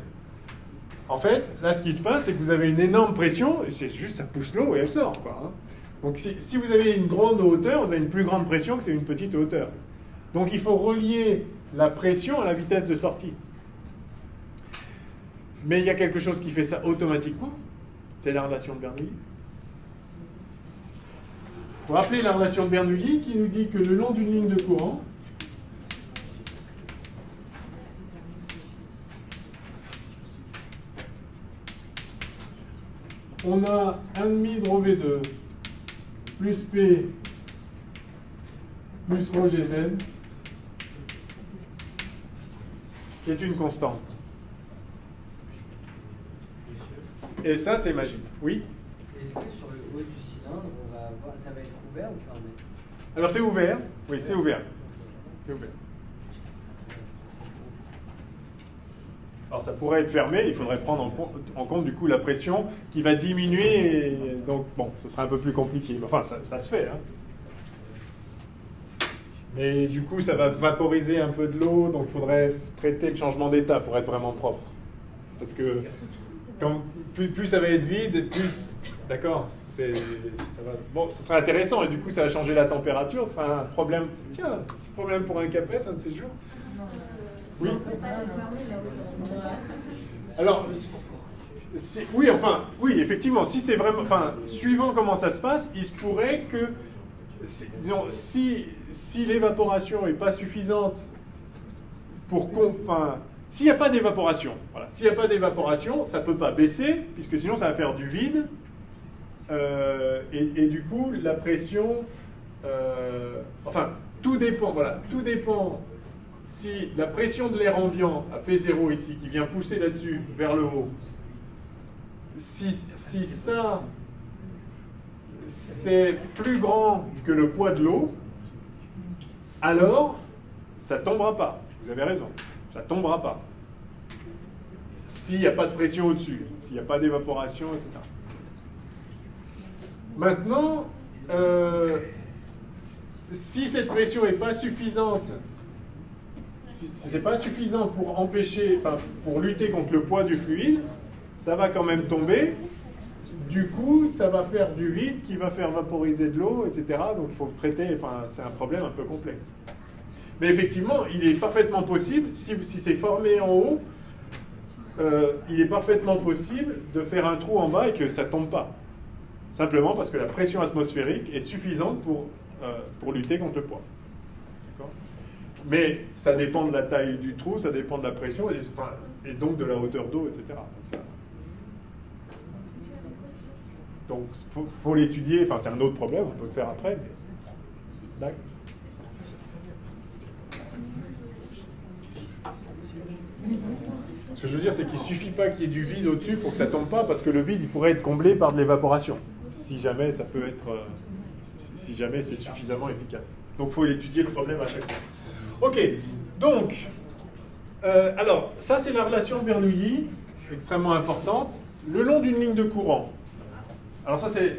En fait, là, ce qui se passe, c'est que vous avez une énorme pression, et c'est juste, ça pousse l'eau et elle sort, quoi, hein. Donc, si vous avez une grande hauteur, vous avez une plus grande pression que c'est une petite hauteur. Donc, il faut relier la pression à la vitesse de sortie. Mais il y a quelque chose qui fait ça automatiquement, c'est la relation de Bernoulli. Vous vous rappelez la relation de Bernoulli qui nous dit que le long d'une ligne de courant, on a 1,5 de ρ V2 plus P plus ρ Gz qui est une constante. Et ça, c'est magique. Oui? Est-ce que sur le haut du cylindre, on va avoir, ça va être ouvert ou fermé? Alors, c'est ouvert. Oui, c'est ouvert. C'est ouvert. Alors, ça pourrait être fermé. Il faudrait prendre en compte, du coup, la pression qui va diminuer. Et donc, bon, ce sera un peu plus compliqué. Enfin, ça se fait, hein. Mais du coup, ça va vaporiser un peu de l'eau. Donc, il faudrait traiter le changement d'état pour être vraiment propre. Parce que plus ça va être vide, plus... D'accord, bon, ça sera intéressant. Et du coup, ça va changer la température. Ce sera un problème... Tiens, un problème pour un CAPES, un de ces jours. Oui. Alors, oui, enfin, oui, effectivement, si c'est vraiment... Enfin, suivant comment ça se passe, il se pourrait que... Disons, si l'évaporation n'est pas suffisante pour... Enfin... S'il n'y a pas d'évaporation, voilà, s'il n'y a pas d'évaporation, ça ne peut pas baisser, puisque sinon ça va faire du vide. Et du coup, la pression... enfin, tout dépend, voilà, tout dépend si la pression de l'air ambiant à P0 ici, qui vient pousser là-dessus, vers le haut, si ça, c'est plus grand que le poids de l'eau, alors, ça ne tombera pas. Vous avez raison. Ça ne tombera pas. S'il n'y a pas de pression au-dessus, s'il n'y a pas d'évaporation, etc. Maintenant, si cette pression n'est pas suffisante, si ce n'est pas suffisant pour empêcher, enfin, pour lutter contre le poids du fluide, ça va quand même tomber. Du coup, ça va faire du vide qui va faire vaporiser de l'eau, etc. Donc il faut traiter, enfin, c'est un problème un peu complexe. Mais effectivement, il est parfaitement possible, si c'est formé en haut, il est parfaitement possible de faire un trou en bas et que ça ne tombe pas. Simplement parce que la pression atmosphérique est suffisante pour lutter contre le poids. Mais ça dépend de la taille du trou, ça dépend de la pression et donc de la hauteur d'eau, etc. Donc faut l'étudier, enfin c'est un autre problème, on peut le faire après. Mais... D'accord. Ce que je veux dire, c'est qu'il ne suffit pas qu'il y ait du vide au-dessus pour que ça ne tombe pas, parce que le vide, il pourrait être comblé par de l'évaporation, si jamais ça peut être, si jamais c'est suffisamment efficace. Donc il faut l'étudier le problème à chaque fois. Ok, donc, alors, ça c'est la relation de Bernoulli, extrêmement importante, le long d'une ligne de courant. Alors ça c'est,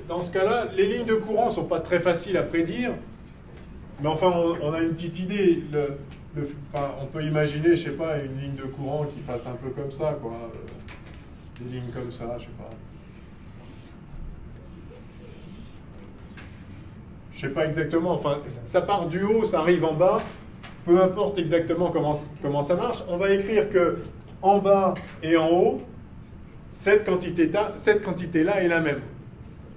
dans ce cas-là, les lignes de courant ne sont pas très faciles à prédire, mais enfin on a une petite idée. Enfin, on peut imaginer, je sais pas, une ligne de courant qui fasse un peu comme ça, quoi. Des lignes comme ça, je sais pas. Je sais pas exactement, enfin, ça part du haut, ça arrive en bas, peu importe exactement comment ça marche. On va écrire que en bas et en haut, cette quantité-là est la même.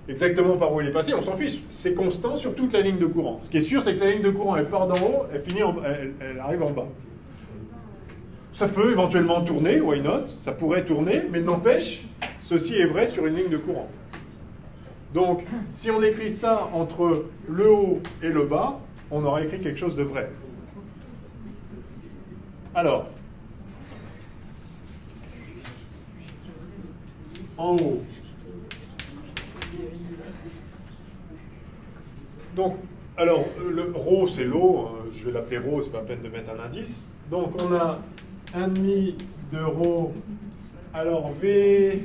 Exactement par où il est passé, on s'en fiche. C'est constant sur toute la ligne de courant. Ce qui est sûr, c'est que la ligne de courant, elle part d'en haut, elle arrive en bas. Ça peut éventuellement tourner, why not? Ça pourrait tourner, mais n'empêche, ceci est vrai sur une ligne de courant. Donc, si on écrit ça entre le haut et le bas, on aura écrit quelque chose de vrai. Alors, en haut. Donc, alors, le ρ, c'est l'eau. Je vais l'appeler ρ, c'est pas la peine de mettre un indice. Donc, on a 1,5 de ρ. Alors, V...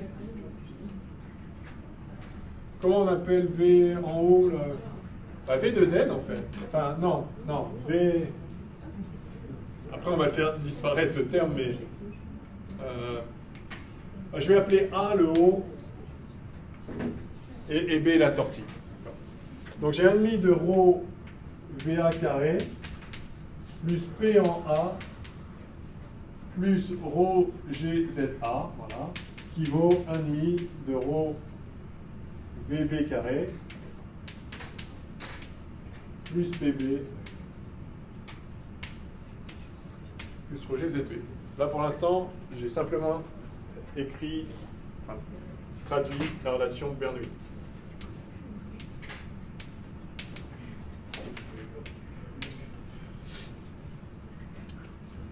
Comment on appelle V en haut là? Bah, V de Z, en fait. Enfin, non. V... Après, on va le faire disparaître ce terme, mais je vais appeler A le haut et B la sortie. Donc j'ai 1,5 de rho VA carré plus P en A plus rho GZA, voilà, qui vaut 1,5 de rho VB carré plus PB plus rho GZB. Là pour l'instant, j'ai simplement écrit, enfin, traduit la relation de Bernoulli.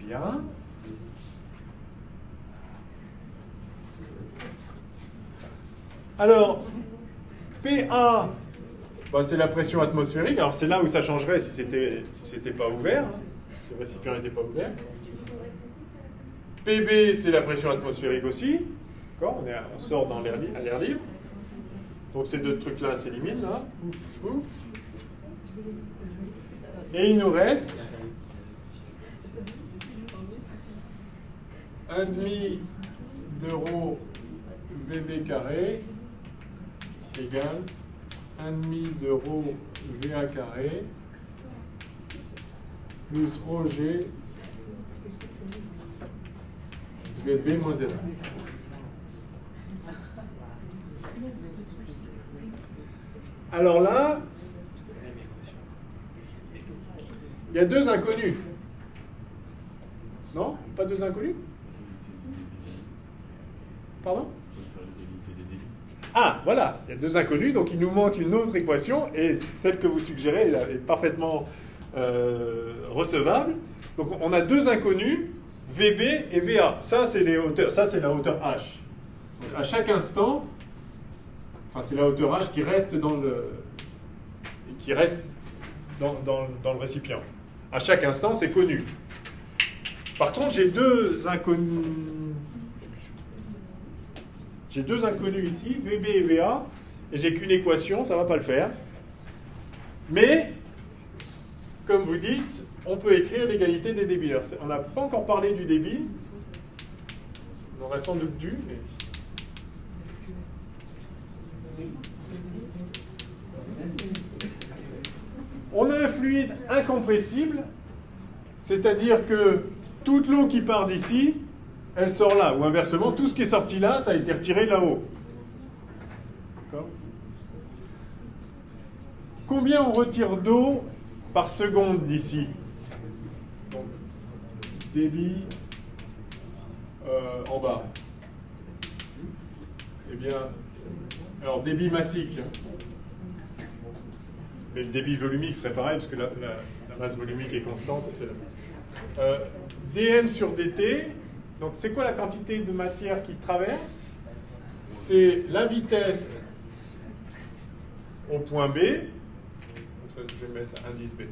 Bien. Alors, PA, bah, c'est la pression atmosphérique. Alors, c'est là où ça changerait si c'était pas ouvert, hein, si le récipient n'était pas ouvert. PB, c'est la pression atmosphérique aussi. On sort à l'air libre. Donc, ces deux trucs-là s'éliminent, là. Pouf, pouf. Et il nous reste 1,5 de rho VB carré égale 1,5 de rho VA carré plus rho G ZB moins ZA. Alors là, il y a deux inconnus. Non? Pas deux inconnus? Pardon? Ah, voilà, il y a deux inconnus, donc il nous manque une autre équation, et celle que vous suggérez est parfaitement recevable. Donc on a deux inconnus, VB et VA. Ça, c'est les hauteurs, ça c'est la hauteur H. Donc, à chaque instant, enfin c'est la hauteur H qui reste dans le récipient. À chaque instant, c'est connu. Par contre, j'ai deux inconnus. J'ai deux inconnus ici, VB et VA, et j'ai qu'une équation, ça ne va pas le faire. Mais, comme vous dites, on peut écrire l'égalité des débits. Alors, on n'a pas encore parlé du débit, on aurait sans doute dû, mais... On a un fluide incompressible, c'est-à-dire que toute l'eau qui part d'ici, elle sort là, ou inversement, tout ce qui est sorti là, ça a été retiré là-haut. D'accord ? Combien on retire d'eau par seconde d'ici? Donc, débit en bas. Eh bien, alors débit massique. Mais le débit volumique serait pareil, parce que la masse volumique est constante. dm sur dt. Donc, c'est quoi la quantité de matière qui traverse? C'est la vitesse au point B. Donc ça, je vais mettre indice B.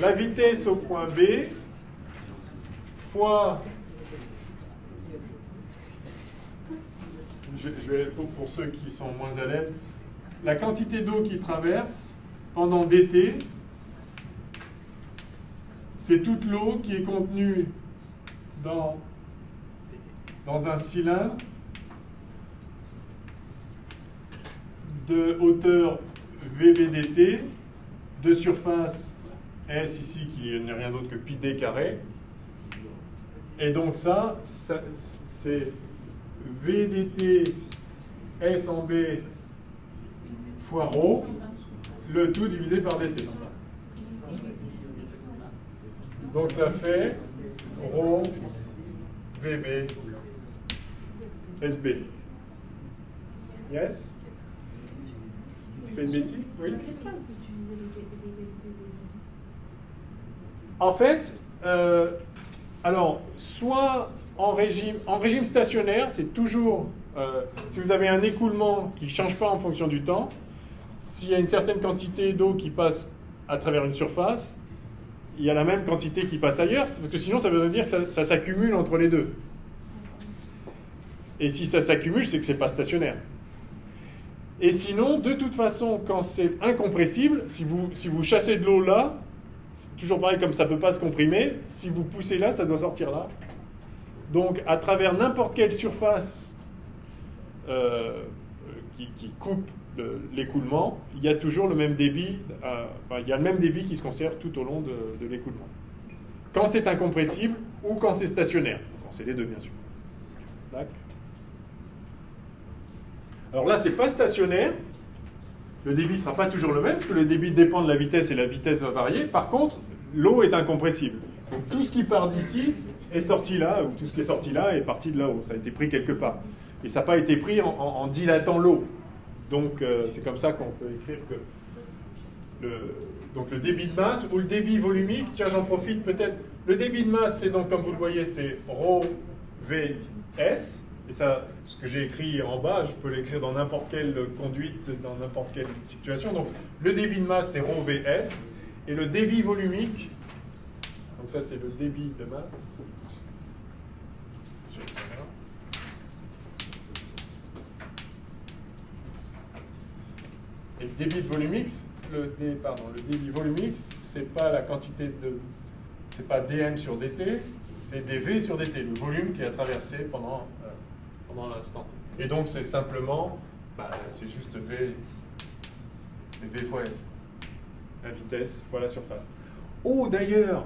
La vitesse au point B fois... Je vais, pour ceux qui sont moins à l'aise, la quantité d'eau qui traverse pendant dt, c'est toute l'eau qui est contenue dans un cylindre de hauteur VBDT, de surface S ici qui n'est rien d'autre que pi d carré. Et donc ça c'est VDT S en B fois ρ, le tout divisé par dt. Donc ça fait ρ VB SB. Yes? Tu fais une bêtise? Oui? Dans quel cas on peut utiliser l'égalité des débits? En fait, alors, soit en régime stationnaire, c'est toujours, si vous avez un écoulement qui ne change pas en fonction du temps, s'il y a une certaine quantité d'eau qui passe à travers une surface, il y a la même quantité qui passe ailleurs, parce que sinon ça veut dire que ça s'accumule entre les deux. Et si ça s'accumule, c'est que ce n'est pas stationnaire. Et sinon, de toute façon, quand c'est incompressible, si vous chassez de l'eau là, c'est toujours pareil, comme ça ne peut pas se comprimer, si vous poussez là, ça doit sortir là. Donc, à travers n'importe quelle surface qui coupe l'écoulement, il y a toujours le même débit, il y a le même débit qui se conserve tout au long de l'écoulement. Quand c'est incompressible ou quand c'est stationnaire. Quand c'est les deux, bien sûr. D'accord. Alors là, c'est pas stationnaire. Le débit ne sera pas toujours le même, parce que le débit dépend de la vitesse et la vitesse va varier. Par contre, l'eau est incompressible. Donc tout ce qui part d'ici est sorti là, ou tout ce qui est sorti là est parti de là-haut. Ça a été pris quelque part. Et ça n'a pas été pris en dilatant l'eau. Donc c'est comme ça qu'on peut écrire que donc le débit de masse ou le débit volumique, tiens, j'en profite peut-être. Le débit de masse, c'est donc, comme vous le voyez, c'est ρ Vs. Et ça, ce que j'ai écrit en bas, je peux l'écrire dans n'importe quelle conduite, dans n'importe quelle situation. Donc, le débit de masse, c'est ρ Vs. Et le débit volumique, donc ça, c'est le débit de masse. Et le débit volumique, le débit volumique, c'est pas la quantité de... C'est pas dm sur dt, c'est dv sur dt, le volume qui est traversé pendant l'instant. Et donc, c'est simplement, c'est juste v fois s. La vitesse fois la surface. Oh, d'ailleurs,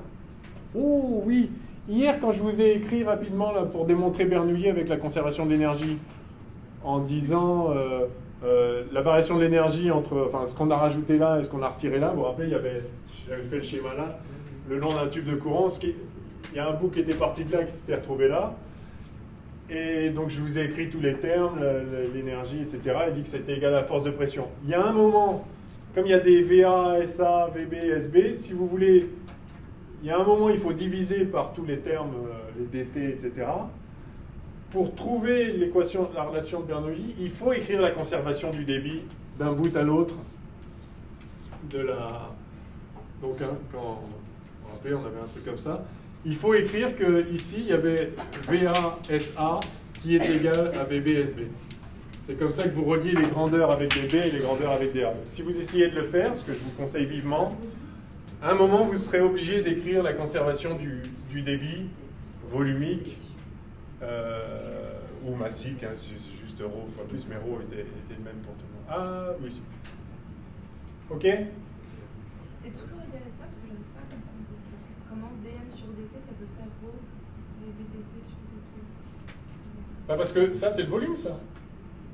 oh oui, hier, quand je vous ai écrit rapidement là, pour démontrer Bernoulli avec la conservation de l'énergie, en disant la variation de l'énergie entre ce qu'on a rajouté là et ce qu'on a retiré là, vous vous rappelez, j'avais fait le schéma là, le long d'un tube de courant, il y a un bout qui était parti de là, qui s'était retrouvé là. Et donc je vous ai écrit tous les termes, l'énergie, etc. Il dit que c'était égal à la force de pression. Il y a un moment, comme il y a des VA, SA, VB, SB, si vous voulez, il y a un moment, il faut diviser par tous les termes, les DT, etc. Pour trouver l'équation, la relation de Bernoulli, il faut écrire la conservation du débit d'un bout à l'autre de la... Donc, quand on rappelait, on avait un truc comme ça. Il faut écrire qu'ici, il y avait VA-SA qui est égal à VB-SB. C'est comme ça que vous reliez les grandeurs avec des B et les grandeurs avec des A. Si vous essayez de le faire, ce que je vous conseille vivement, à un moment, vous serez obligé d'écrire la conservation du débit volumique ou massique. Hein, c'est juste ρ fois plus, mais ρ était le même pour tout le monde. Ah, oui. OK? C'est toujours égal à ça, parce que je n'arrive pas à comprendre. Comment dm sur dt, ça peut faire ρ vbdt sur dt? Parce que ça, c'est le volume, ça.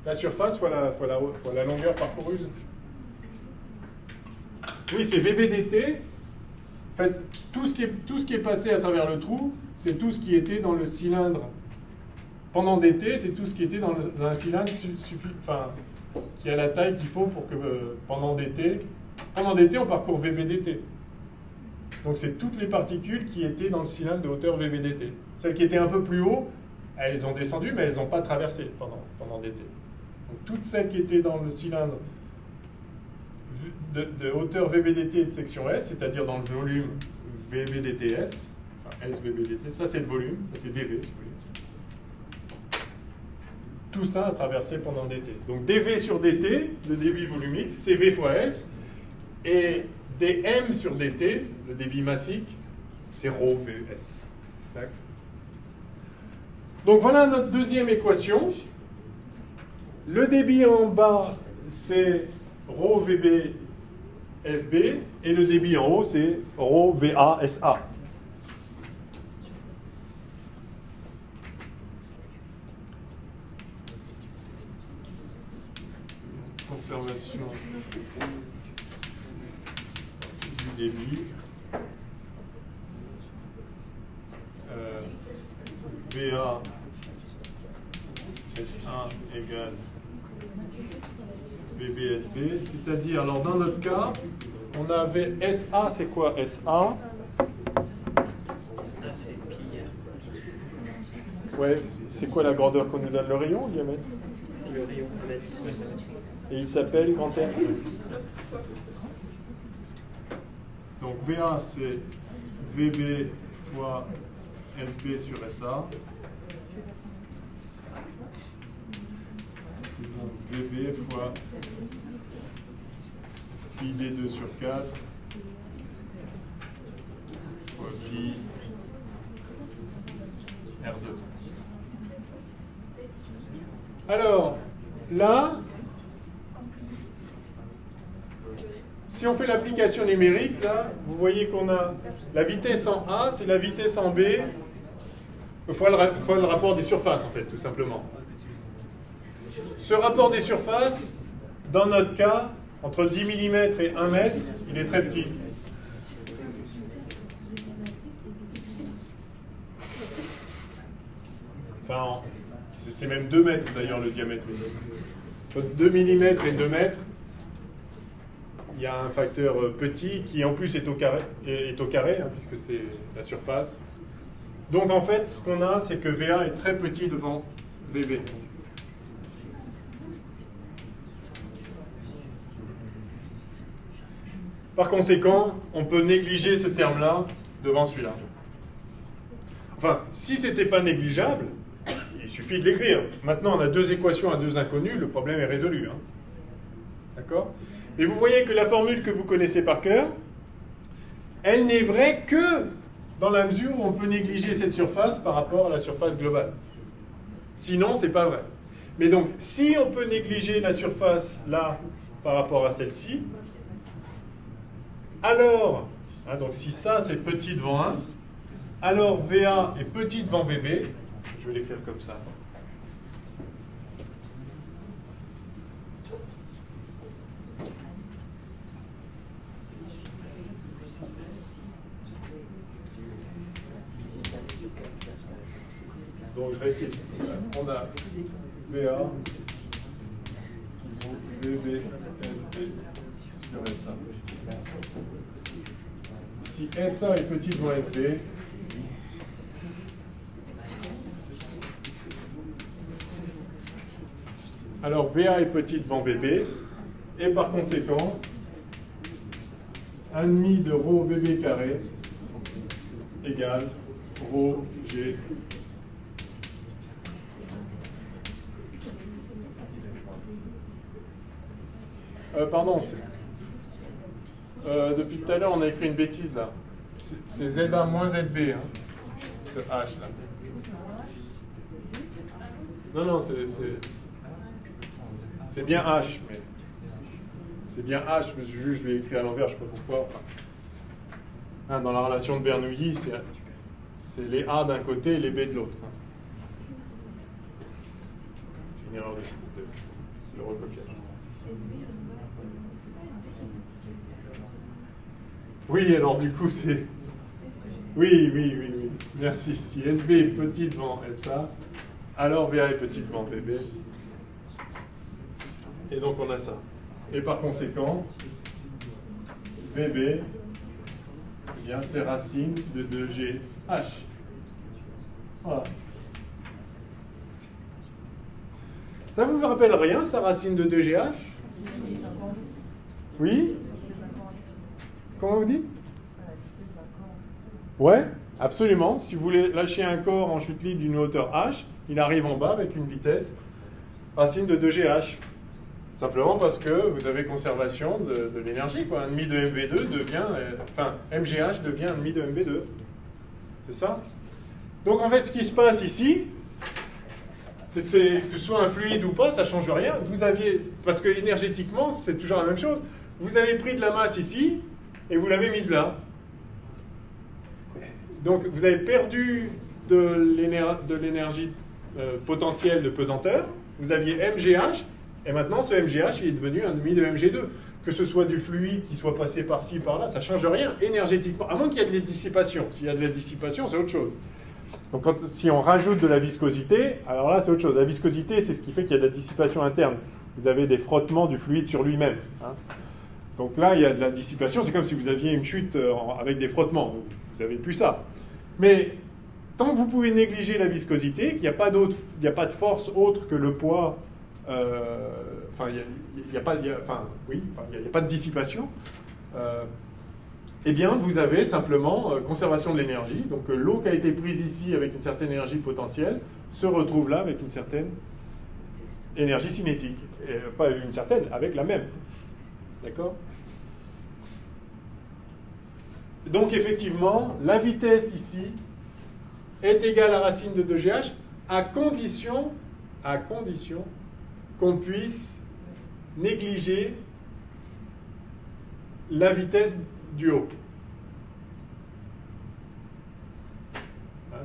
La surface fois la longueur parcourue. Oui, c'est vbdt. En fait, tout ce qui est passé à travers le trou, c'est tout ce qui était dans le cylindre. Pendant dt, c'est tout ce qui était dans un cylindre qui a la taille qu'il faut pour que pendant dt, on parcourt vbdt. Donc c'est toutes les particules qui étaient dans le cylindre de hauteur vbdt. Celles qui étaient un peu plus haut, elles ont descendu, mais elles n'ont pas traversé pendant dt. Donc toutes celles qui étaient dans le cylindre de hauteur vbdt de section S, c'est-à-dire dans le volume vbdts, enfin S vbdt, ça c'est le volume, ça c'est dv, si vous voulez. Tout ça a traversé pendant dt. Donc dv sur dt, le débit volumique, c'est v fois s, et dm sur dt, le débit massique, c'est ρ vs. D'accord. Donc voilà notre deuxième équation. Le débit en bas, c'est ρ vb sb, et le débit en haut, c'est ρ va sa. Conservation du débit. VA S1 égale VBSB, c'est-à-dire, alors dans notre cas, on avait SA, c'est quoi SA? Ouais, c'est quoi la grandeur qu'on nous donne? Le rayon, le diamètre? Le rayon diamètre. Et il s'appelle grand S. Donc VA, c'est VB fois SB sur SA. C'est donc VB fois IB2 sur 4 fois pi R2. Alors, là, si on fait l'application numérique, là, vous voyez qu'on a la vitesse en A, c'est la vitesse en B, fois le rapport des surfaces, en fait, tout simplement. Ce rapport des surfaces, dans notre cas, entre 10 mm et 1 mètre, il est très petit. Enfin, c'est même 2 mètres d'ailleurs le diamètre ici. Entre 2 mm et 2 mètres, il y a un facteur petit qui en plus est au carré, hein, puisque c'est la surface. Donc en fait, ce qu'on a, c'est que VA est très petit devant VB. Par conséquent, on peut négliger ce terme-là devant celui-là. Enfin, si ce n'était pas négligeable, il suffit de l'écrire. Maintenant, on a deux équations à deux inconnus, le problème est résolu. Hein. D'accord? Et vous voyez que la formule que vous connaissez par cœur, elle n'est vraie que dans la mesure où on peut négliger cette surface par rapport à la surface globale. Sinon, ce n'est pas vrai. Mais donc, si on peut négliger la surface là par rapport à celle-ci, alors, hein, donc si ça c'est petit devant 1, alors VA est petit devant VB. Je vais l'écrire comme ça. Donc je réécris. On a VA qui vaut VB SB sur SA. Si SA est petit devant SB, alors VA est petit devant VB, et par conséquent, 1,5 de ρ VB carré égale ρ G. Pardon, depuis tout à l'heure, on a écrit une bêtise là. C'est ZA moins ZB, hein, ce H là. Non, c'est bien H, mais c'est bien H, mais je l'ai écrit à l'envers, je ne sais pas pourquoi. Hein, dans la relation de Bernoulli, c'est les A d'un côté et les B de l'autre. Hein. C'est une erreur de recopiage. Oui, alors du coup, c'est... Oui. Merci. Si SB est petit devant SA, alors VA est petit devant VB. Et donc, on a ça. Et par conséquent, VB, eh bien, c'est racine de 2GH. Voilà. Ça vous rappelle rien, ça, racine de 2GH? Oui? Comment vous dites? Ouais, absolument. Si vous voulez lâcher un corps en chute libre d'une hauteur h, il arrive en bas avec une vitesse racine de 2GH. Simplement parce que vous avez conservation de l'énergie. 1,5 de MV2 devient... Enfin, MGH devient 1,5 de MV2. C'est ça? Donc en fait, ce qui se passe ici, c'est que ce soit un fluide ou pas, ça ne change rien. Vous aviez... Parce que énergétiquement, c'est toujours la même chose. Vous avez pris de la masse ici, et vous l'avez mise là. Donc vous avez perdu de l'énergie potentielle de pesanteur, vous aviez MGH, et maintenant ce MGH il est devenu 1,5 de MG2. Que ce soit du fluide qui soit passé par-ci, par-là, ça ne change rien énergétiquement, à moins qu'il y ait de la dissipation. S'il y a de la dissipation, c'est autre chose. Donc si on rajoute de la viscosité, alors là c'est autre chose. La viscosité, c'est ce qui fait qu'il y a de la dissipation interne. Vous avez des frottements du fluide sur lui-même. Hein. Donc là, il y a de la dissipation, c'est comme si vous aviez une chute avec des frottements. Vous n'avez plus ça. Mais tant que vous pouvez négliger la viscosité, qu'il n'y a pas de force autre que le poids, il n'y a pas de dissipation, eh bien, vous avez simplement conservation de l'énergie. Donc l'eau qui a été prise ici avec une certaine énergie potentielle se retrouve là avec une certaine énergie cinétique. Et pas une certaine, avec la même. D'accord? Donc effectivement, la vitesse ici est égale à racine de 2GH à condition qu'on puisse négliger la vitesse du haut.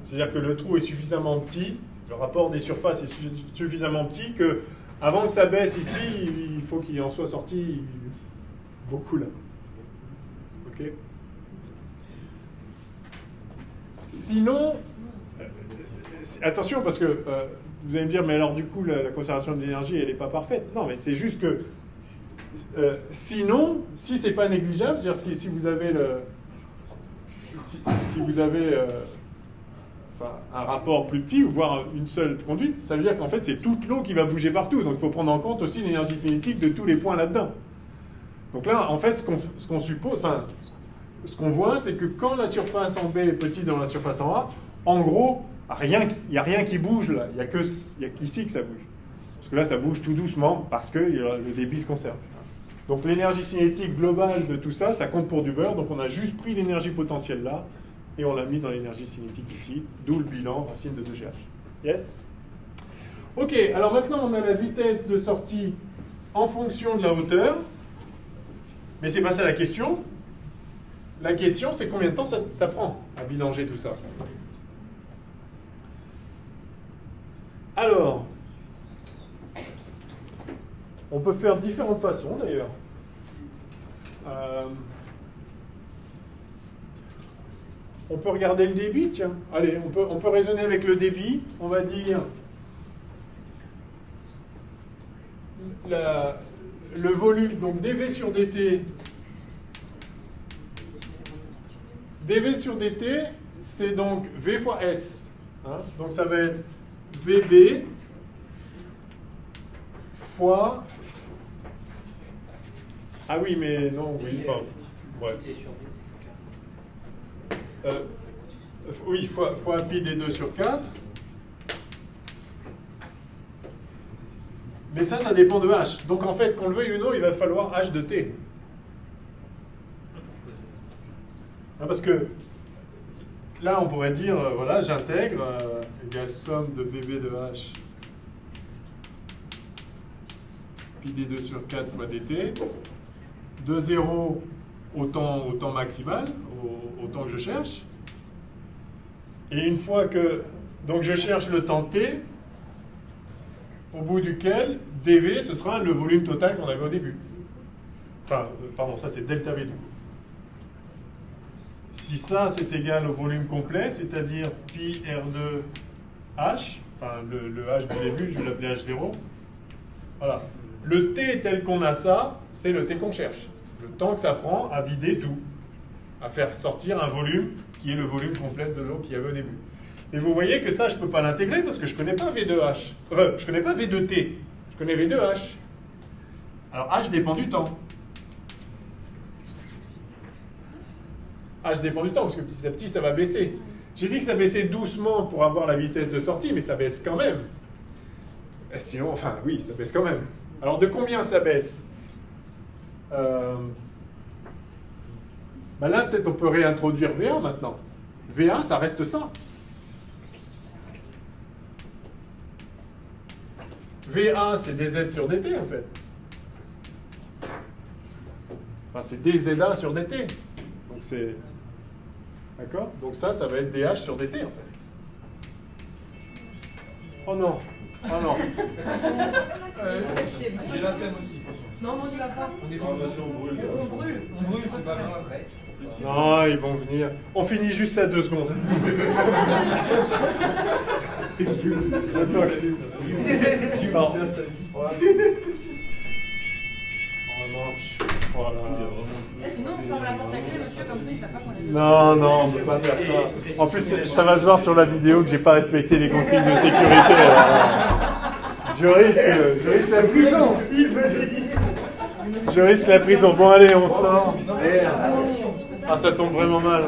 C'est-à-dire que le trou est suffisamment petit, le rapport des surfaces est suffisamment petit que avant que ça baisse ici, il faut qu'il en soit sorti beaucoup là. Ok ? Sinon, attention parce que vous allez me dire, mais alors du coup la conservation de l'énergie elle n'est pas parfaite. Non, mais c'est juste que sinon, si c'est pas négligeable, c'est-à-dire si vous avez si vous avez un rapport plus petit, ou voire une seule conduite, ça veut dire qu'en fait c'est toute l'eau qui va bouger partout. Donc il faut prendre en compte aussi l'énergie cinétique de tous les points là-dedans. Donc là, en fait, ce qu'on suppose, enfin, ce qu'on voit, c'est que quand la surface en B est petite dans la surface en A, en gros, il n'y a rien qui bouge là. Il n'y a qu'ici que ça bouge. Parce que là, ça bouge tout doucement parce que le débit se conserve. Donc l'énergie cinétique globale de tout ça, ça compte pour du beurre. Donc on a juste pris l'énergie potentielle là et on l'a mis dans l'énergie cinétique ici, d'où le bilan racine de 2GH. Yes? Ok, alors maintenant on a la vitesse de sortie en fonction de la hauteur. Mais c'est pas ça la question. La question, c'est combien de temps ça prend à vidanger tout ça. Alors, on peut faire de différentes façons d'ailleurs. On peut regarder le débit, tiens. Allez, on peut raisonner avec le débit. On va dire le volume, donc dV sur dt. dV sur dt, c'est donc V fois S. Hein, donc ça va être VB fois... Ah oui, mais non, oui, enfin... Ouais. Oui, fois pi d2 sur 4. Mais ça dépend de h. Donc en fait, qu'on le veuille ou non, il va falloir h de t. Parce que là, on pourrait dire, voilà, j'intègre, égale somme de VB de h, pi d2 sur 4 fois dt, de 0 au temps maximal, au temps que je cherche. Et une fois que donc je cherche le temps t, au bout duquel dV, ce sera le volume total qu'on avait au début. Enfin, pardon, ça c'est delta V du coup. Si ça c'est égal au volume complet, c'est-à-dire pi R2H, enfin le H du début, je vais l'appeler H0. Voilà. Le T tel qu'on a ça, c'est le T qu'on cherche. Le temps que ça prend à vider tout, à faire sortir un volume qui est le volume complet de l'eau qu'il y avait au début. Et vous voyez que ça, je ne peux pas l'intégrer parce que je ne connais pas V2H. Je ne connais pas V2T, je connais V2H. Alors H dépend du temps. H dépend du temps parce que petit à petit, ça va baisser. J'ai dit que ça baissait doucement pour avoir la vitesse de sortie, mais ça baisse quand même. Et sinon, enfin, oui, ça baisse quand même. Alors, de combien ça baisse là, peut-être on peut réintroduire V1 maintenant. V1, ça reste ça. V1, c'est dz sur dt, en fait. Enfin, c'est dz1 sur dt. Donc, c'est... D'accord? Donc ça va être dh sur dt, en fait. Oh non. Oh non. J'ai la thème aussi. Non, on n'y va pas. On est pas on brûle. On brûle, c'est pas grave. Non, ils vont venir. On finit juste à 2 secondes. Attends. Voilà. Sinon, on ferme la porte à clé, monsieur, comme ça, il ne sait pas qu'on est. Non, on ne peut pas faire ça. En plus, ça va se voir sur la vidéo que j'ai pas respecté les consignes de sécurité. Je risque la prison. Je risque la prison. Bon, allez, on sort. Ah, ça tombe vraiment mal.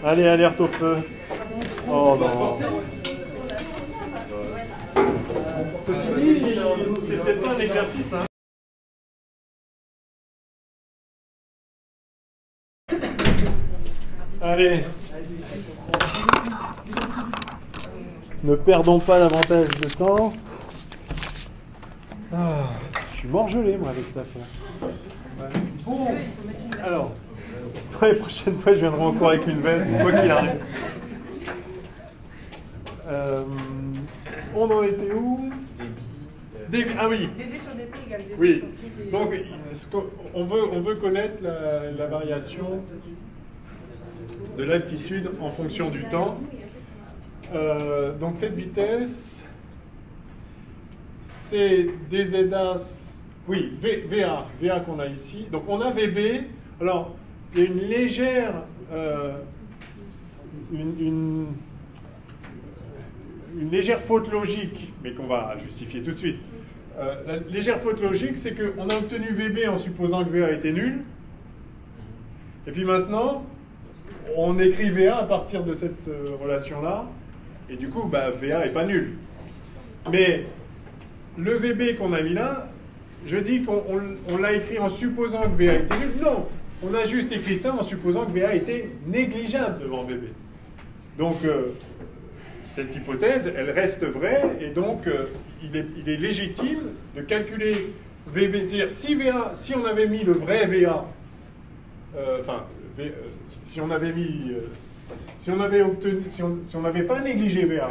Allez, alerte au feu. Oh non. Ceci dit, c'est peut-être pas un exercice, hein. Allez. Ne perdons pas davantage de temps. Ah, je suis morgelé, moi, avec cette affaire. Ouais. Bon, alors, pour les prochaines fois, je viendrai encore avec une veste, quoi qu'il arrive. On en était où? Ah oui. DV sur DT égale DV Oui. sur T, c'est- Donc, on veut connaître la variation de l'altitude en fonction du temps. Donc, cette vitesse, c'est des ZA, oui, VA qu'on a ici. Donc, on a VB. Alors, il y a une légère, une légère faute logique, mais qu'on va justifier tout de suite. La légère faute logique, c'est qu'on a obtenu VB en supposant que VA était nul. Et puis maintenant, on écrit VA à partir de cette relation-là. Et du coup, bah, VA n'est pas nul. Mais le VB qu'on a mis là, je dis qu'on l'a écrit en supposant que VA était nul. Non, on a juste écrit ça en supposant que VA était négligeable devant VB. Donc, cette hypothèse, elle reste vraie, et donc il est légitime de calculer VB. C'est-à-dire, si on avait mis le vrai VA, si on avait mis, si on avait obtenu, si on n'avait pas négligé VA,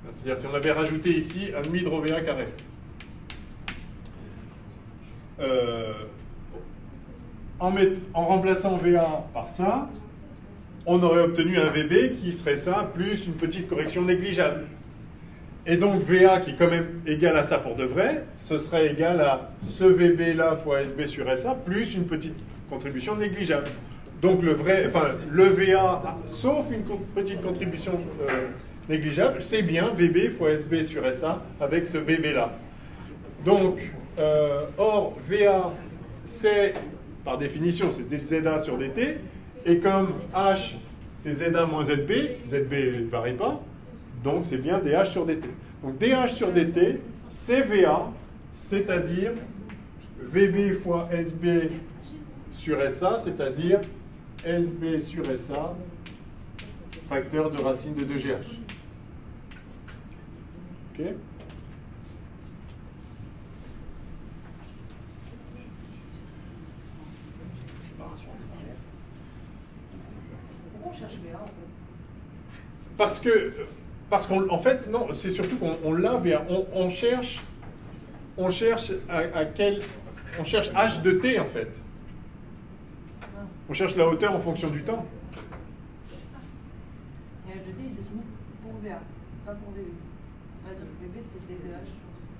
c'est-à-dire si on avait rajouté ici un demi de rho VA carré, en remplaçant VA par ça, on aurait obtenu un VB qui serait ça, plus une petite correction négligeable. Et donc VA, qui est quand même égal à ça pour de vrai, ce serait égal à ce VB là fois SB sur SA, plus une petite contribution négligeable. Donc le VA, sauf une petite contribution négligeable, c'est bien VB fois SB sur SA avec ce VB là. Donc, or VA, c'est, par définition, c'est ZA sur DT, et comme H, c'est ZA moins ZB, ZB ne varie pas, donc c'est bien DH sur DT. Donc DH sur DT, c'est VA, c'est-à-dire VB fois SB sur SA, c'est-à-dire SB sur SA, facteur de racine de 2GH. OK ? Pourquoi on cherche VA en fait? Parce qu'en fait, non, c'est surtout qu'on l'a VA. On cherche à quel. On cherche H de T en fait. On cherche la hauteur en fonction du temps. Et H de T est défini pour VA, pas pour VB. Ouais, donc VB c'est DH.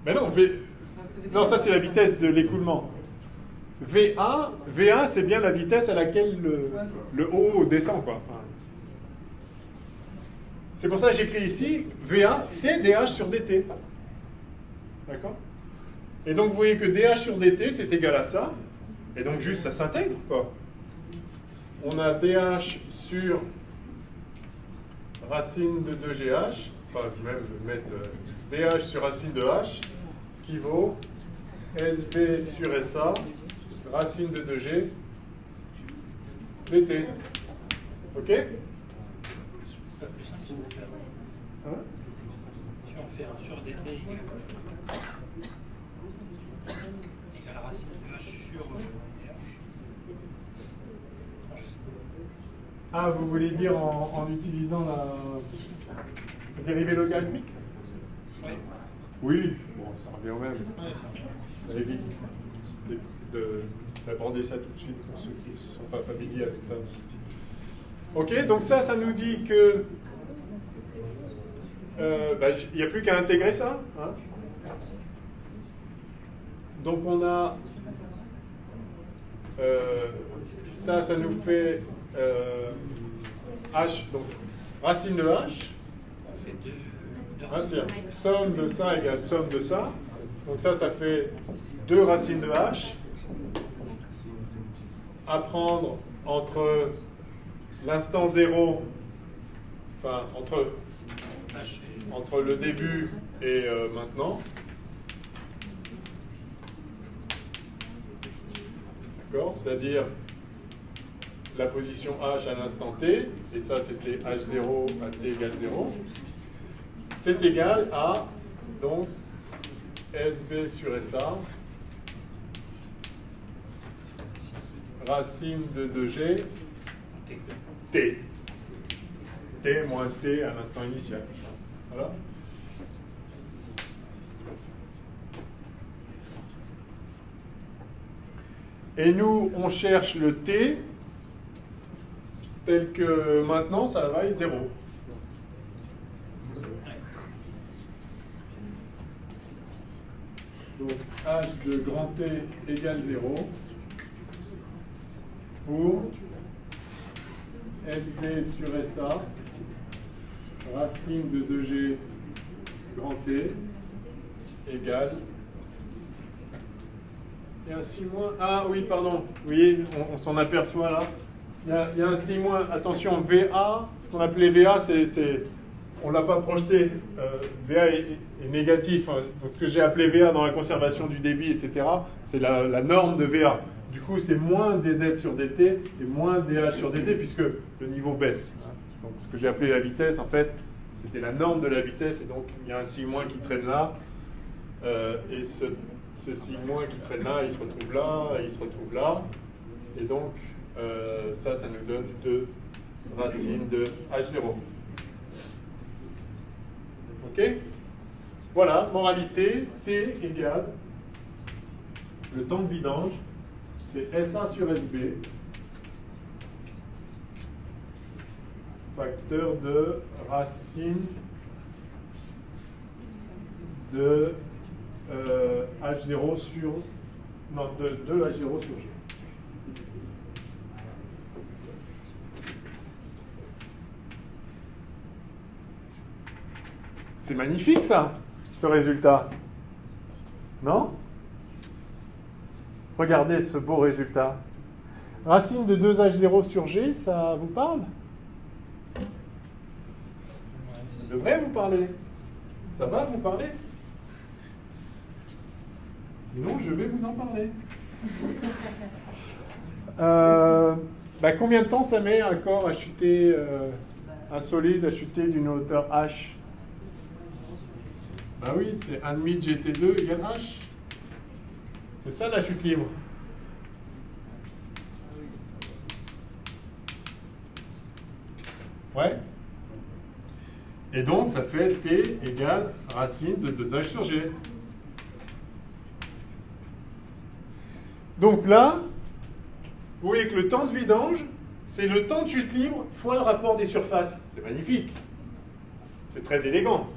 Mais non, non, ça c'est la vitesse de l'écoulement. VA c'est bien la vitesse à laquelle le haut descend, quoi. Enfin, c'est pour ça que j'écris ici, VA, c'est DH sur DT. D'accord? Et donc, vous voyez que DH sur DT, c'est égal à ça. Et donc, juste, ça s'intègre, quoi. On a DH sur racine de 2GH, enfin, même mettre DH sur racine de H, qui vaut SB sur SA, racine de 2G, DT. OK? Si on fait un sur DT égale la racine de H sur DH. Ah, vous voulez dire en utilisant la dérivée logarithmique? Oui. Oui, bon, ça revient au même. Ça évite d'aborder ça tout de suite pour ceux qui ne sont pas familiers avec ça. Ok, donc ça nous dit que il n'y a plus qu'à intégrer ça. Hein. Donc on a ça nous fait H, donc racine de H. Somme de ça égale somme de ça. Donc ça fait 2 racines de H à prendre entre l'instant 0, enfin entre le début et maintenant. D'accord? C'est-à-dire la position h à l'instant t, et ça c'était h0 à t égale 0, c'est égal à donc SB sur SA racine de 2G T. T moins T à l'instant initial. Voilà. Et nous, on cherche le T tel que maintenant, ça vaille 0. Donc, H de grand T égale 0 pour SB sur SA racine de 2G grand T égale et un 6 moins. Ah oui, pardon. Oui, on s'en aperçoit là. Il y a un 6 moins. Attention, VA, ce qu'on appelait VA, on ne l'a pas projeté. VA est négatif. Hein. Donc, ce que j'ai appelé VA dans la conservation du débit, etc., c'est la norme de VA. Du coup, c'est moins dz sur dt et moins dh sur dt puisque le niveau baisse. Donc, ce que j'ai appelé la vitesse, en fait, c'était la norme de la vitesse. Et donc, il y a un signe- qui traîne là. Et ce signe- qui traîne là, il se retrouve là, et il se retrouve là. Et donc, ça nous donne 2 racines de h0. OK? Voilà, moralité, t égale le temps de vidange, c'est SA sur SB, facteur de racine de H0 sur... Non, de H0 sur G. C'est magnifique ça, ce résultat. Non? Regardez ce beau résultat. Racine de 2H0 sur G, ça vous parle? Ça devrait vous parler. Ça va vous parler? Sinon, je vais vous en parler. Combien de temps ça met un corps à chuter, un solide à chuter d'une hauteur h? Bah oui, c'est 1,5 GT2 égale h. C'est ça la chute libre. Ouais. Et donc, ça fait T égale racine de 2H sur G. Donc là, vous voyez que le temps de vidange, c'est le temps de chute libre fois le rapport des surfaces. C'est magnifique. C'est très élégant.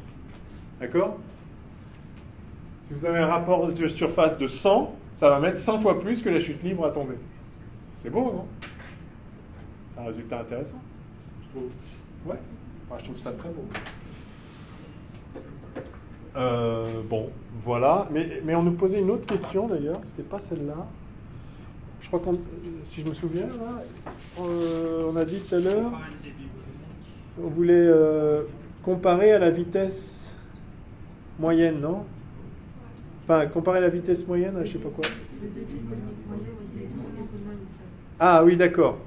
D'accord? Si vous avez un rapport de surface de 100, ça va mettre 100 fois plus que la chute libre à tomber. C'est beau, non? C'est un résultat intéressant, je trouve. Ouais, enfin, je trouve ça très beau. Bon, voilà. Mais on nous posait une autre question d'ailleurs, c'était pas celle-là. Je crois qu'on, si je me souviens, là, on a dit tout à l'heure, on voulait comparer à la vitesse moyenne, non? Enfin, comparer la vitesse moyenne à je sais pas quoi. Le débit volumique moyen au débit d'écoulement initial. Ah oui, d'accord.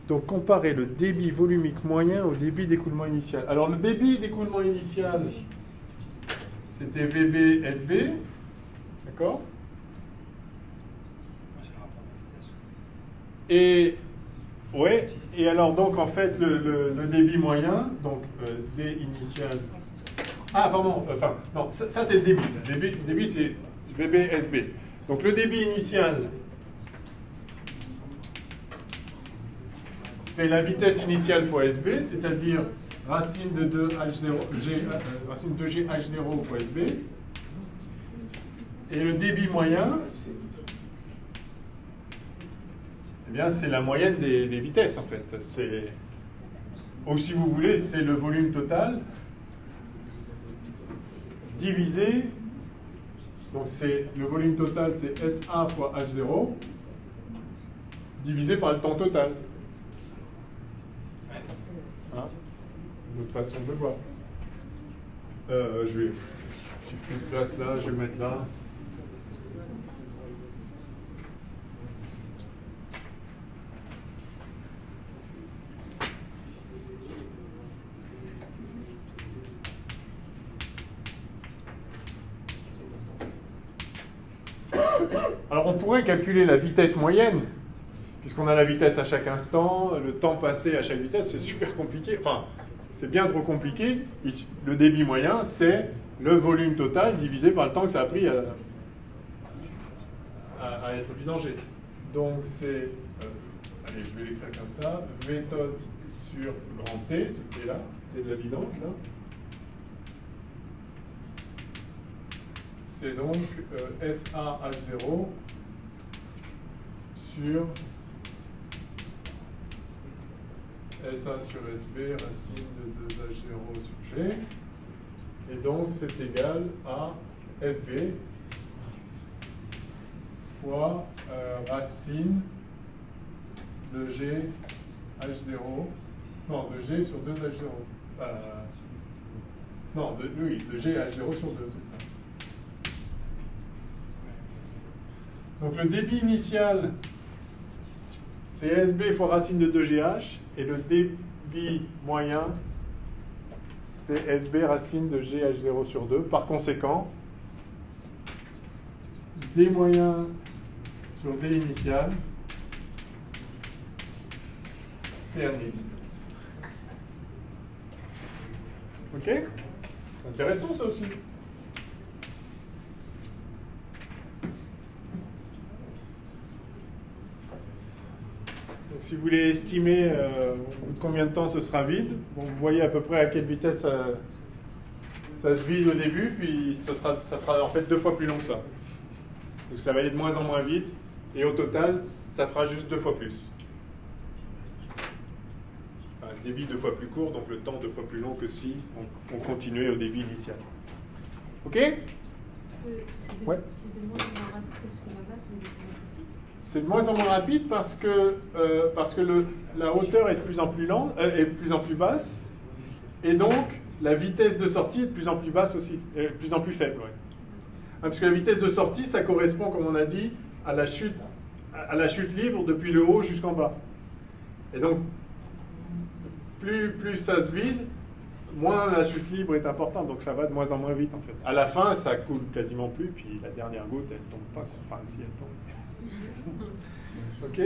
Donc, comparer le débit volumique moyen au débit d'écoulement initial. Alors, le débit d'écoulement initial, c'était VB SB. D'accord? Et, ouais, et alors, donc, en fait, le débit moyen, donc D initial. Ah, pardon, enfin, non, ça c'est le débit. Le débit c'est VB SB. Donc, le débit initial, c'est la vitesse initiale fois SB, c'est-à-dire racine de 2H0, racine de G H0 fois SB. Et le débit moyen, eh bien, c'est la moyenne des vitesses, en fait. Ou si vous voulez, c'est le volume total divisé. Donc, c'est le volume total, c'est SA fois H0, divisé par le temps total. Hein? Une autre façon de le voir. J'ai plus de place là, je vais le mettre là. Alors on pourrait calculer la vitesse moyenne, puisqu'on a la vitesse à chaque instant, le temps passé à chaque vitesse, c'est super compliqué. Enfin, c'est bien trop compliqué. Le débit moyen, c'est le volume total divisé par le temps que ça a pris à être vidangé. Donc c'est, allez, je vais l'écrire comme ça, V tot sur grand T, ce qui est là, T de la vidange, là. C'est donc SAH0 sur SA sur SB racine de 2H0 sur G. Et donc c'est égal à SB fois racine de G H0, non, de G sur 2H0. Non, oui, de G H0 sur 2, c'est ça. Donc le débit initial, c'est SB fois racine de 2GH, et le débit moyen, c'est SB racine de GH0 sur 2. Par conséquent, D moyen sur D initial, c'est un débit. Ok? C'est intéressant ça aussi. Si vous voulez estimer au bout de combien de temps ce sera vide, bon, vous voyez à peu près à quelle vitesse ça se vide au début, puis ça sera en fait 2 fois plus long que ça. Donc ça va aller de moins en moins vite, et au total, ça fera juste 2 fois plus. Enfin, le débit 2 fois plus court, donc le temps 2 fois plus long que si on continuait au débit initial. Ok? Ouais. C'est de moins en moins rapide parce que là-bas, c'est de plus en plus petit. C'est de moins en moins rapide parce que la hauteur est de plus en plus lente, est de plus en plus basse, et donc la vitesse de sortie est de plus en plus basse aussi, de plus en plus faible. Ouais. Parce que la vitesse de sortie, ça correspond, comme on a dit, à la chute libre depuis le haut jusqu'en bas. Et donc, plus ça se vide, moins la chute libre est importante, donc ça va de moins en moins vite en fait. À la fin, ça coule quasiment plus, puis la dernière goutte, elle tombe pas. Enfin, si elle tombe. Ok.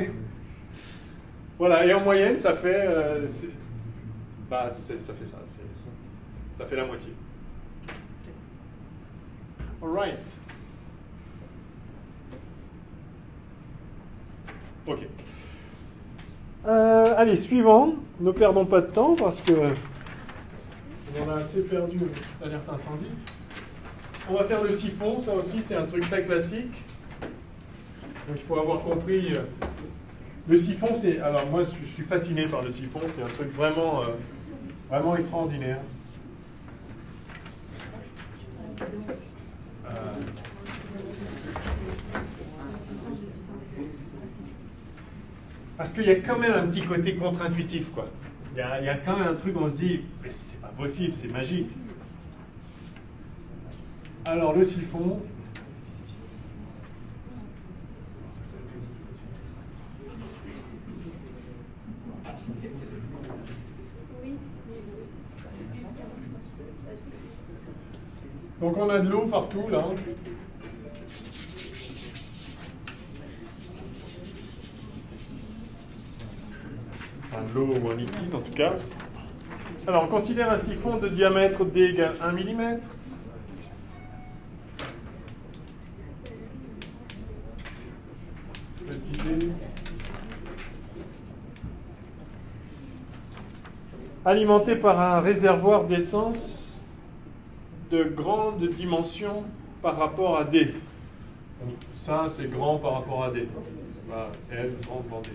Voilà, et en moyenne, ça fait ça fait ça. Ça fait la moitié. All right. Ok. Allez, suivant. Ne perdons pas de temps parce que on a assez perdu l'alerte incendie. On va faire le siphon. Ça aussi, c'est un truc très classique. Donc il faut avoir compris. Le siphon, c'est. Alors moi, je suis fasciné par le siphon. C'est un truc vraiment, vraiment extraordinaire. Parce qu'il y a quand même un petit côté contre-intuitif, quoi. Il y a quand même un truc où on se dit, mais c'est pas possible, c'est magique. Alors le siphon. Donc on a de l'eau partout là. Enfin, de l'eau ou un liquide en tout cas. Alors on considère un siphon de diamètre D égale 1 mm. Petit d. Alimenté par un réservoir d'essence de grande dimension par rapport à D. Donc, ça, c'est grand par rapport à D. Voilà, L, grand devant D.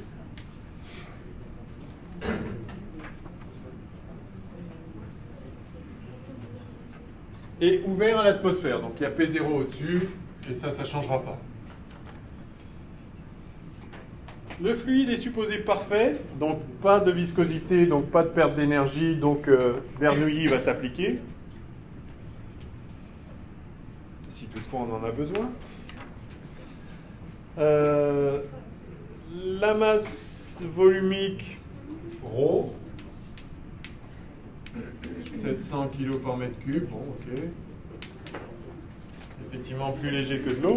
Et ouvert à l'atmosphère. Donc, il y a P0 au-dessus, et ça ne changera pas. Le fluide est supposé parfait, donc pas de viscosité, donc pas de perte d'énergie, donc Bernoulli va s'appliquer. Si toutefois on en a besoin. La masse volumique ρ, 700 kg par mètre cube, bon ok. C'est effectivement plus léger que de l'eau.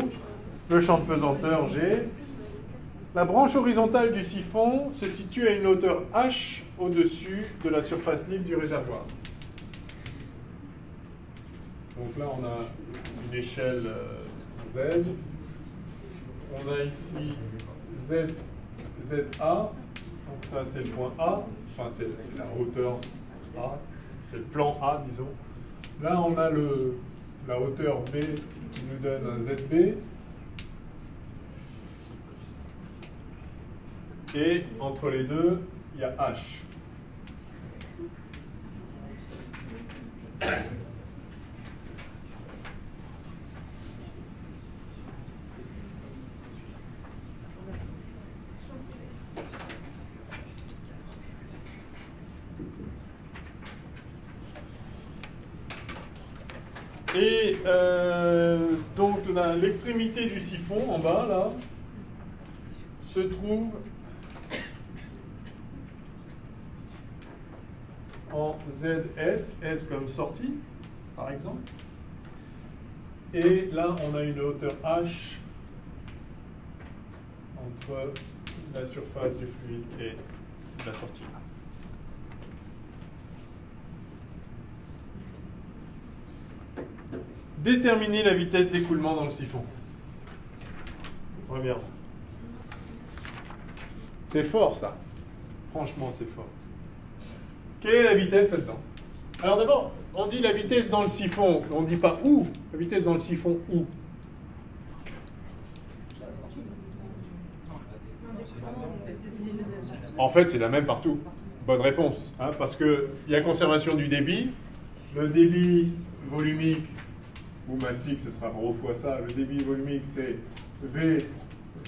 le champ de pesanteur G. La branche horizontale du siphon se situe à une hauteur h au-dessus de la surface libre du réservoir. Donc là, on a une échelle Z. On a ici ZA. Donc ça, c'est le point A. Enfin, c'est la hauteur A. C'est le plan A, disons. Là, on a la hauteur B qui nous donne un ZB. Et entre les deux, il y a H. Et donc l'extrémité du siphon en bas là se trouve en ZS, S comme sortie par exemple. Et là on a une hauteur H entre la surface du fluide et la sortie. Déterminer la vitesse d'écoulement dans le siphon. Premièrement. C'est fort ça. Franchement, c'est fort. Quelle est la vitesse là-dedans? Alors d'abord, on dit la vitesse dans le siphon. On ne dit pas où. La vitesse dans le siphon où? En fait, c'est la même partout. Bonne réponse. Hein, parce qu'il y a conservation du débit. Le débit volumique ou massique, ce sera ρ fois ça. Le débit volumique, c'est V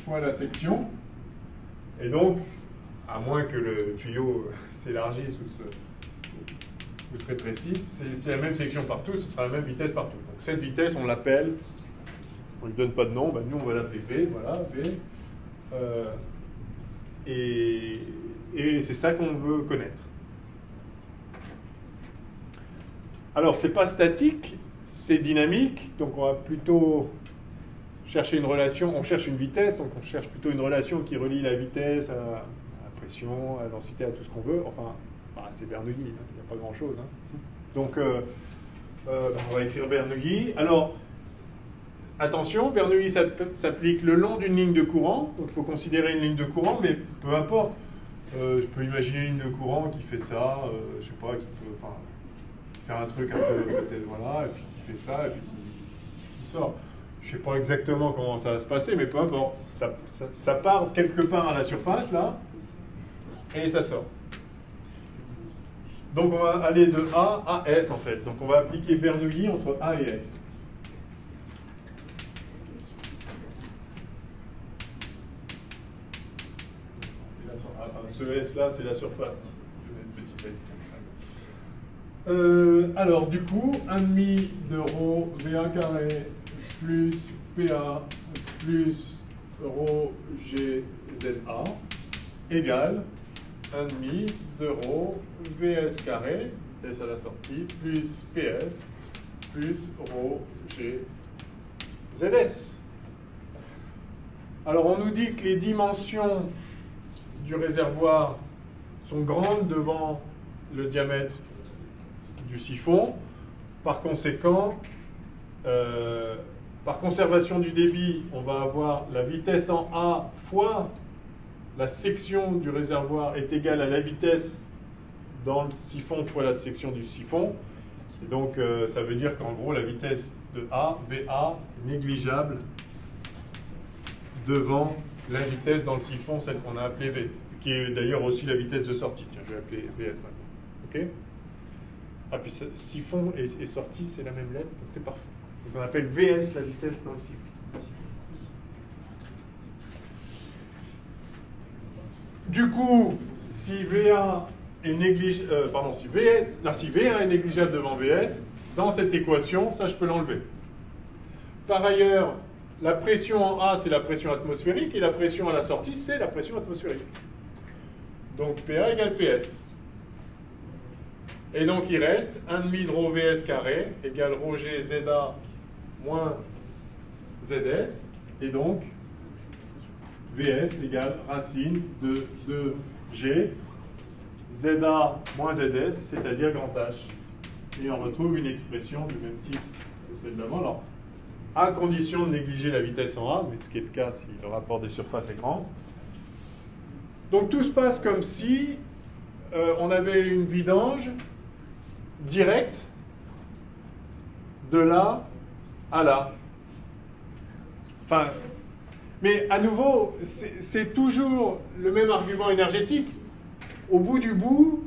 fois la section. Et donc, à moins que le tuyau s'élargisse ou se rétrécisse, c'est la même section partout, ce sera la même vitesse partout. Donc cette vitesse, on l'appelle, on ne lui donne pas de nom, ben nous on va l'appeler V, voilà, V. Et c'est ça qu'on veut connaître. Alors, c'est pas statique, c'est dynamique, donc on va plutôt chercher une relation, on cherche une vitesse, donc on cherche plutôt une relation qui relie la vitesse à la pression, à la densité, à tout ce qu'on veut. Enfin, c'est Bernoulli, il n'y a pas grand-chose. Hein. Donc, on va écrire Bernoulli. Alors, attention, Bernoulli s'applique le long d'une ligne de courant, donc il faut considérer une ligne de courant, mais peu importe. Je peux imaginer une ligne de courant qui fait ça, je sais pas, qui peut faire un truc un peu, peut-être, voilà, et puis qui fait ça, et puis qui sort. Je ne sais pas exactement comment ça va se passer, mais peu importe. Ça part quelque part à la surface, là, et ça sort. Donc on va aller de A à S, en fait. Donc on va appliquer Bernoulli entre A et S. Ce S-là, c'est la surface. Je vais mettre une petite S. Alors, du coup, 1,5 de ρ VA carré plus PA plus ρ GZA égale 1,5 de ρ VS carré, vitesse à la sortie, plus PS plus ρ GZS. Alors, on nous dit que les dimensions du réservoir sont grandes devant le diamètre du siphon. Par conséquent, par conservation du débit, on va avoir la vitesse en A fois la section du réservoir est égale à la vitesse dans le siphon fois la section du siphon. Et donc, ça veut dire qu'en gros, la vitesse de A, VA, est négligeable devant la vitesse dans le siphon, celle qu'on a appelée V, qui est d'ailleurs aussi la vitesse de sortie. Tiens, je vais appeler VS maintenant. OK? Ah, puis siphon et sortie, c'est la même lettre, donc c'est parfait. Donc on appelle VS la vitesse dans le siphon. Du coup, si VA est négligeable, si VA est négligeable devant VS, dans cette équation, ça je peux l'enlever. Par ailleurs, la pression en A, c'est la pression atmosphérique, et la pression à la sortie, c'est la pression atmosphérique. Donc PA égale PS. Et donc il reste 1,5 de ρ VS carré égale ρ G ZA moins ZS. Et donc, Vs égale racine de 2G ZA moins ZS, c'est-à-dire grand H. Et on retrouve une expression du même type que celle d'avant. Alors, à condition de négliger la vitesse en A, mais ce qui est le cas si le rapport des surfaces est grand. Donc tout se passe comme si on avait une vidange directe de là à là. Enfin, mais à nouveau, c'est toujours le même argument énergétique. Au bout du bout,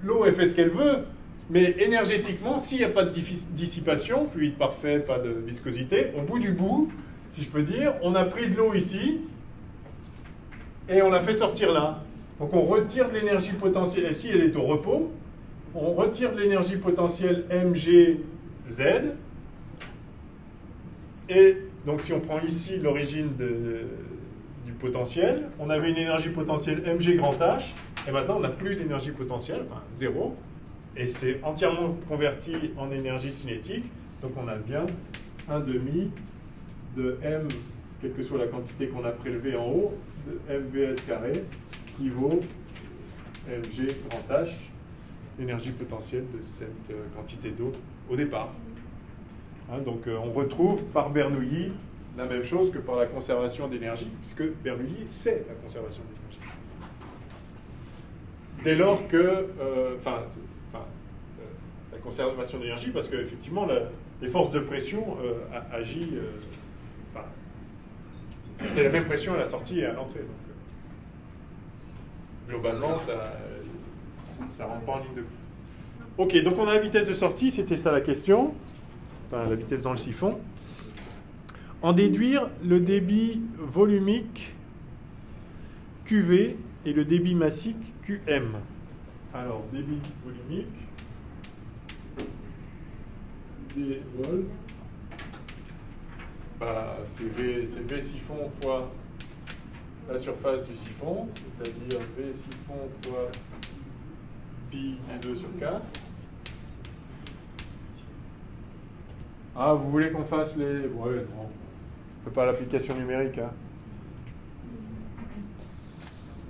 l'eau elle fait ce qu'elle veut, mais énergétiquement, s'il n'y a pas de dissipation, fluide parfait, pas de viscosité, au bout du bout, si je peux dire, on a pris de l'eau ici et on l'a fait sortir là. Donc on retire de l'énergie potentielle, ici elle est au repos, on retire de l'énergie potentielle mgz, et donc si on prend ici l'origine du potentiel, on avait une énergie potentielle mg grand H, et maintenant on n'a plus d'énergie potentielle, enfin 0, et c'est entièrement converti en énergie cinétique, donc on a bien un demi de m, quelle que soit la quantité qu'on a prélevée en haut, de mvs carré, qui vaut mg grand H, l'énergie potentielle de cette quantité d'eau au départ. Hein, donc on retrouve par Bernoulli la même chose que par la conservation d'énergie, puisque Bernoulli c'est la conservation d'énergie. Dès lors que, la conservation d'énergie, parce qu'effectivement les forces de pression agissent, c'est la même pression à la sortie et à l'entrée. Donc, globalement, ça ne rentre pas en ligne de compte. Ok, donc on a la vitesse de sortie, c'était ça la question. Enfin, la vitesse dans le siphon. En déduire le débit volumique QV et le débit massique QM. Alors, débit volumique, D vol, c'est V siphon fois la surface du siphon, c'est-à-dire V siphon fois pi d2 sur 4. Ah, vous voulez qu'on fasse les... Ouais, non. On ne fait pas l'application numérique, hein.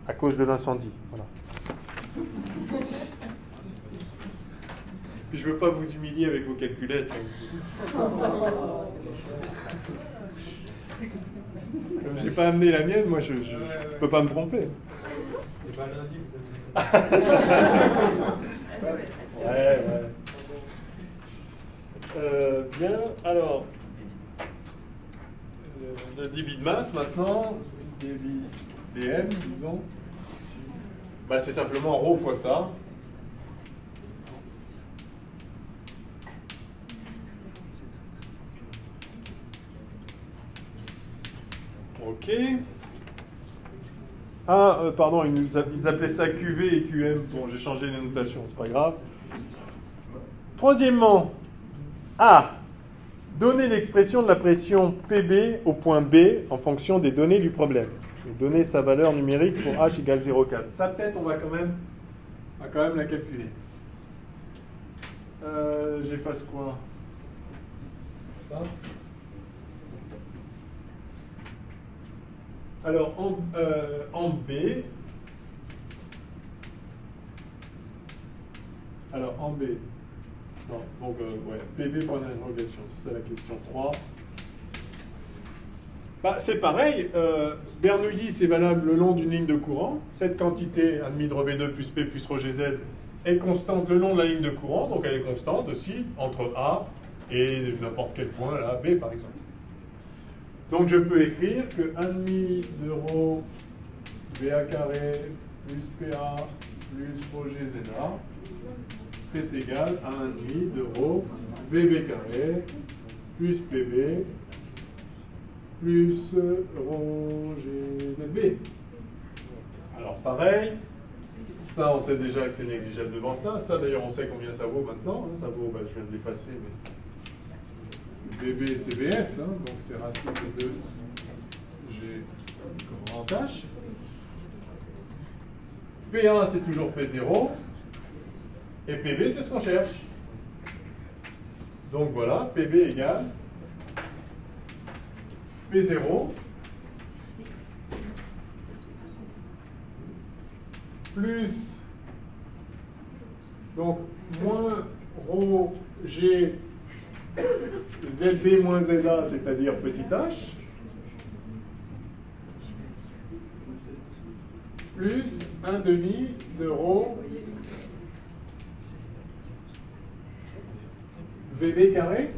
À cause de l'incendie, voilà. Puis je ne veux pas vous humilier avec vos calculettes. Comme je n'ai pas amené la mienne, moi je ne peux pas me tromper. Et pas lundi, vous avez... Ouais. Bien, alors, le débit de masse maintenant, débit dm, disons, c'est simplement ρ fois ça. Ok. Ah, pardon, ils appelaient ça QV et QM. Bon, j'ai changé les notations, c'est pas grave. Troisièmement, A. Donner l'expression de la pression PB au point B en fonction des données du problème. Et donner sa valeur numérique pour H égale 0,4. Ça, peut-être, on va quand même la calculer. J'efface quoi? Ça. Alors, en B, non, donc, PB point d'interrogation, c'est ça la question 3. C'est pareil, Bernoulli, c'est valable le long d'une ligne de courant. Cette quantité, 1,5 de ρV2 plus P plus ρGZ, est constante le long de la ligne de courant, donc elle est constante aussi entre A et n'importe quel point, là, B par exemple. Donc je peux écrire que 1,5 de ρ VA carré plus PA plus ρGZA, c'est égal à 1,5 de ρ VB carré plus PB plus ρGZB. Alors pareil, ça on sait déjà que c'est négligeable devant ça. Ça d'ailleurs on sait combien ça vaut maintenant. Ça vaut, je viens de l'effacer, mais BB c'est BS, donc c'est racine de 2G grand H. P1 c'est toujours P0. Et PB c'est ce qu'on cherche. Donc voilà, PB égale P0 plus, donc, moins ρ G ZB moins ZA, c'est-à-dire petit h, plus 1/2 de ρ VB carré.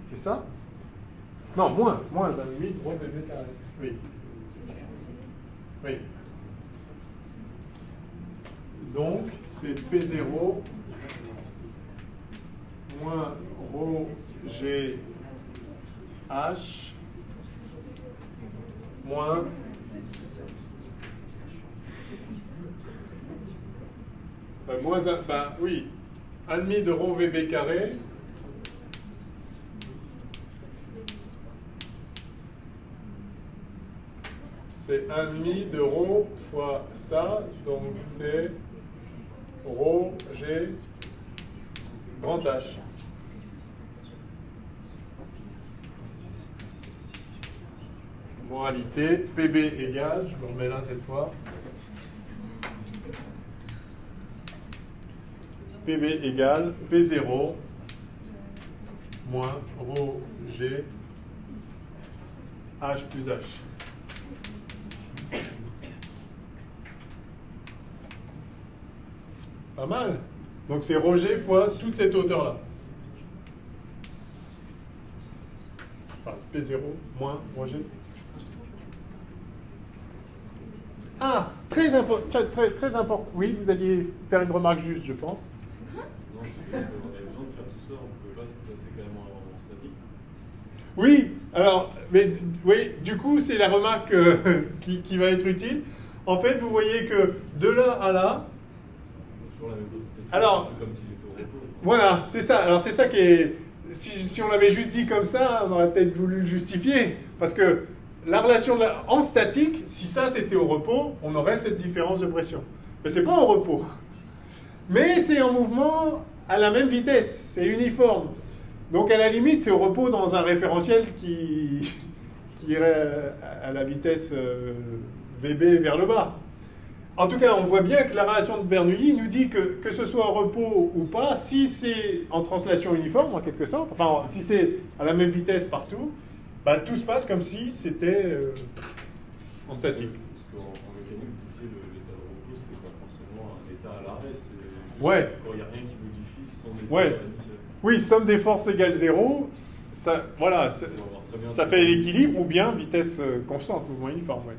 C'est ça? Non, moins 1/2 de ρ VB carré. Oui. Oui. Donc, c'est P0 moins ρ G H moins moins 1, ben oui, 1/2 de ρ VB carré c'est 1/2 de ρ fois ça, donc c'est ρ G grand H. Moralité, PB égale, je me remets là cette fois. PB égale P0 moins ρ G H plus H. Pas mal. Donc c'est ρ G fois toute cette hauteur-là. Enfin, P0 moins ρ G. Ah, très important. Oui, vous alliez faire une remarque juste, je pense. Non, on a besoin de faire tout ça, on ne peut pas se placer carrément en statique. Oui, alors, mais oui, du coup, c'est la remarque qui va être utile. En fait, vous voyez que de là à là. Toujours la même chose, Alors, comme s'il était au repos. Voilà, c'est ça. Alors, c'est ça qui est. Si on l'avait juste dit comme ça, on aurait peut-être voulu le justifier. Parce que la relation en statique, si ça c'était au repos, on aurait cette différence de pression. Mais c'est pas au repos. Mais c'est en mouvement à la même vitesse, c'est uniforme. Donc à la limite, c'est au repos dans un référentiel qui irait à la vitesse VB vers le bas. En tout cas, on voit bien que la relation de Bernoulli nous dit que ce soit au repos ou pas, si c'est en translation uniforme en quelque sorte, enfin si c'est à la même vitesse partout, bah, tout se passe comme si c'était en statique. Parce qu'en mécanique, vous disiez l'état de repos, ce n'est pas forcément un état à l'arrêt, c'est juste Ouais. quand il n'y a rien qui modifie son état Ouais. à l'initial. Oui, somme des forces égale 0, ça, voilà, ça fait l'équilibre, ou bien vitesse constante, mouvement uniforme. Ouais.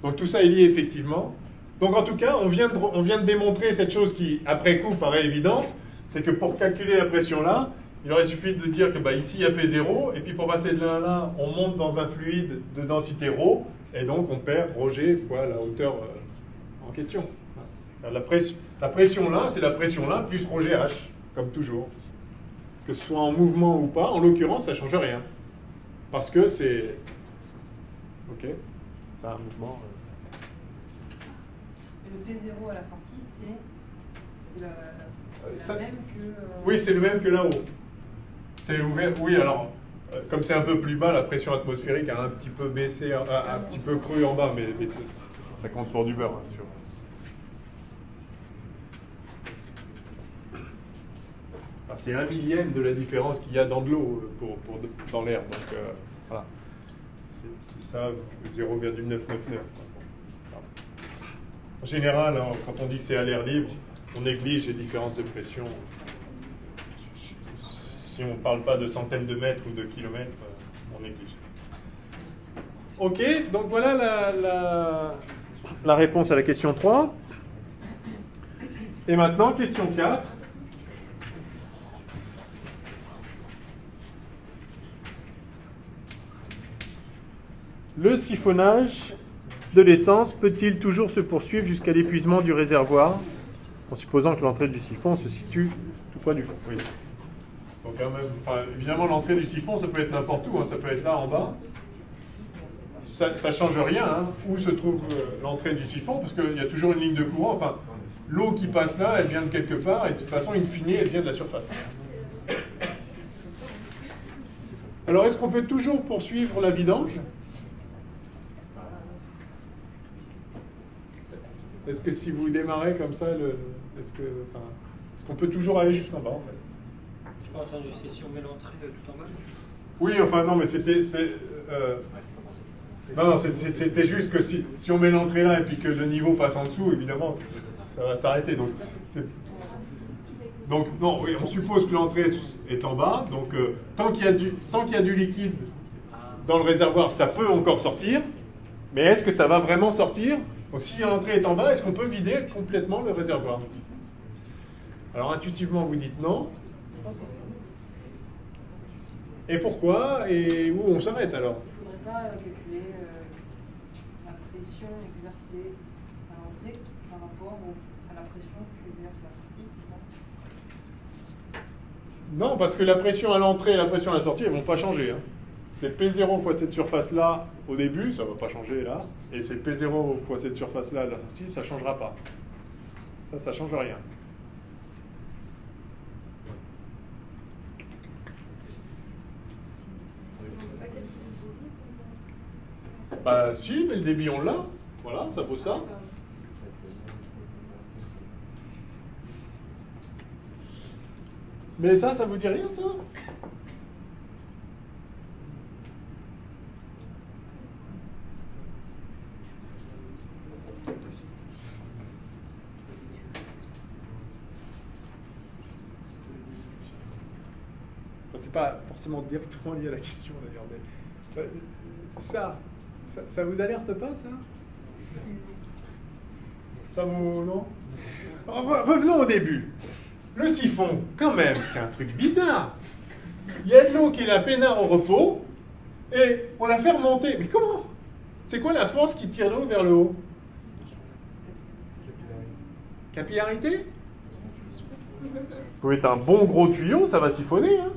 Donc tout ça est lié effectivement. Donc en tout cas, on vient de démontrer cette chose qui, après coup, paraît évidente, c'est que pour calculer la pression là, il aurait suffi de dire que bah, ici il y a P0, et puis pour passer de là à là, on monte dans un fluide de densité ρ, et donc on perd ρg fois la hauteur en question. La pression là, c'est la pression là, plus ρgh, comme toujours. Que ce soit en mouvement ou pas, en l'occurrence, ça ne change rien. Parce que c'est... Ok, c'est un mouvement... Et le P0 à la sortie, c'est ça- la même que... Oui, c'est le même que là-haut. C'est ouvert. Oui, alors, comme c'est un peu plus bas, la pression atmosphérique a un petit peu baissé, un petit peu cru en bas, mais ça compte pour du beurre, hein, sûr. Enfin, c'est 1/1000 de la différence qu'il y a dans de l'eau dans l'air. Donc, voilà. C'est ça, 0,999. En général, hein, quand on dit que c'est à l'air libre, on néglige les différences de pression. Si on ne parle pas de centaines de mètres ou de kilomètres, on néglige. Ok, donc voilà la réponse à la question 3. Et maintenant, question 4. Le siphonnage de l'essence peut-il toujours se poursuivre jusqu'à l'épuisement du réservoir, en supposant que l'entrée du siphon se situe tout près du fond? Oui. Donc quand même, enfin, évidemment, l'entrée du siphon, ça peut être n'importe où, hein, ça peut être là en bas. Ça ne change rien, hein, où se trouve l'entrée du siphon, parce qu'il y a toujours une ligne de courant. Enfin, l'eau qui passe là, elle vient de quelque part, et de toute façon, in fine, elle vient de la surface. Alors, est-ce qu'on peut toujours poursuivre la vidange? Est-ce que si vous démarrez comme ça, est-ce qu'on peut toujours aller jusqu'en bas, en fait? Je n'ai pas entendu, c'est si on met l'entrée tout en bas? Oui, enfin, non, mais non, c'était juste que si on met l'entrée là et puis que le niveau passe en dessous, évidemment, ça va s'arrêter. Donc, non, oui, on suppose que l'entrée est en bas. Donc, tant qu'il y a du liquide dans le réservoir, ça peut encore sortir. Mais est-ce que ça va vraiment sortir? Donc, si l'entrée est en bas, est-ce qu'on peut vider complètement le réservoir? Alors, intuitivement, vous dites non. Et pourquoi? Et où on s'arrête alors? Il ne faudrait pas calculer la pression exercée à l'entrée par rapport à la pression qu'exerce la sortie. Non, parce que la pression à l'entrée et la pression à la sortie, elles ne vont pas changer. Hein. C'est P0 fois cette surface-là au début, ça ne va pas changer là. Et c'est P0 fois cette surface-là à la sortie, ça ne changera pas. Ça ne change rien. Bah si, mais le débit on l'a. Voilà, ça vaut ça. Mais ça vous dit rien, ça? C'est pas forcément directement lié à la question d'ailleurs, mais ça vous alerte pas, ça? Ça vous... non? Revenons au début. Le siphon, quand même, c'est un truc bizarre. Il y a de l'eau qui est là peinard au repos, et on la fait remonter. Mais comment? C'est quoi la force qui tire l'eau vers le haut? Capillarité? Vous pouvez être un bon gros tuyau, ça va siphonner, hein?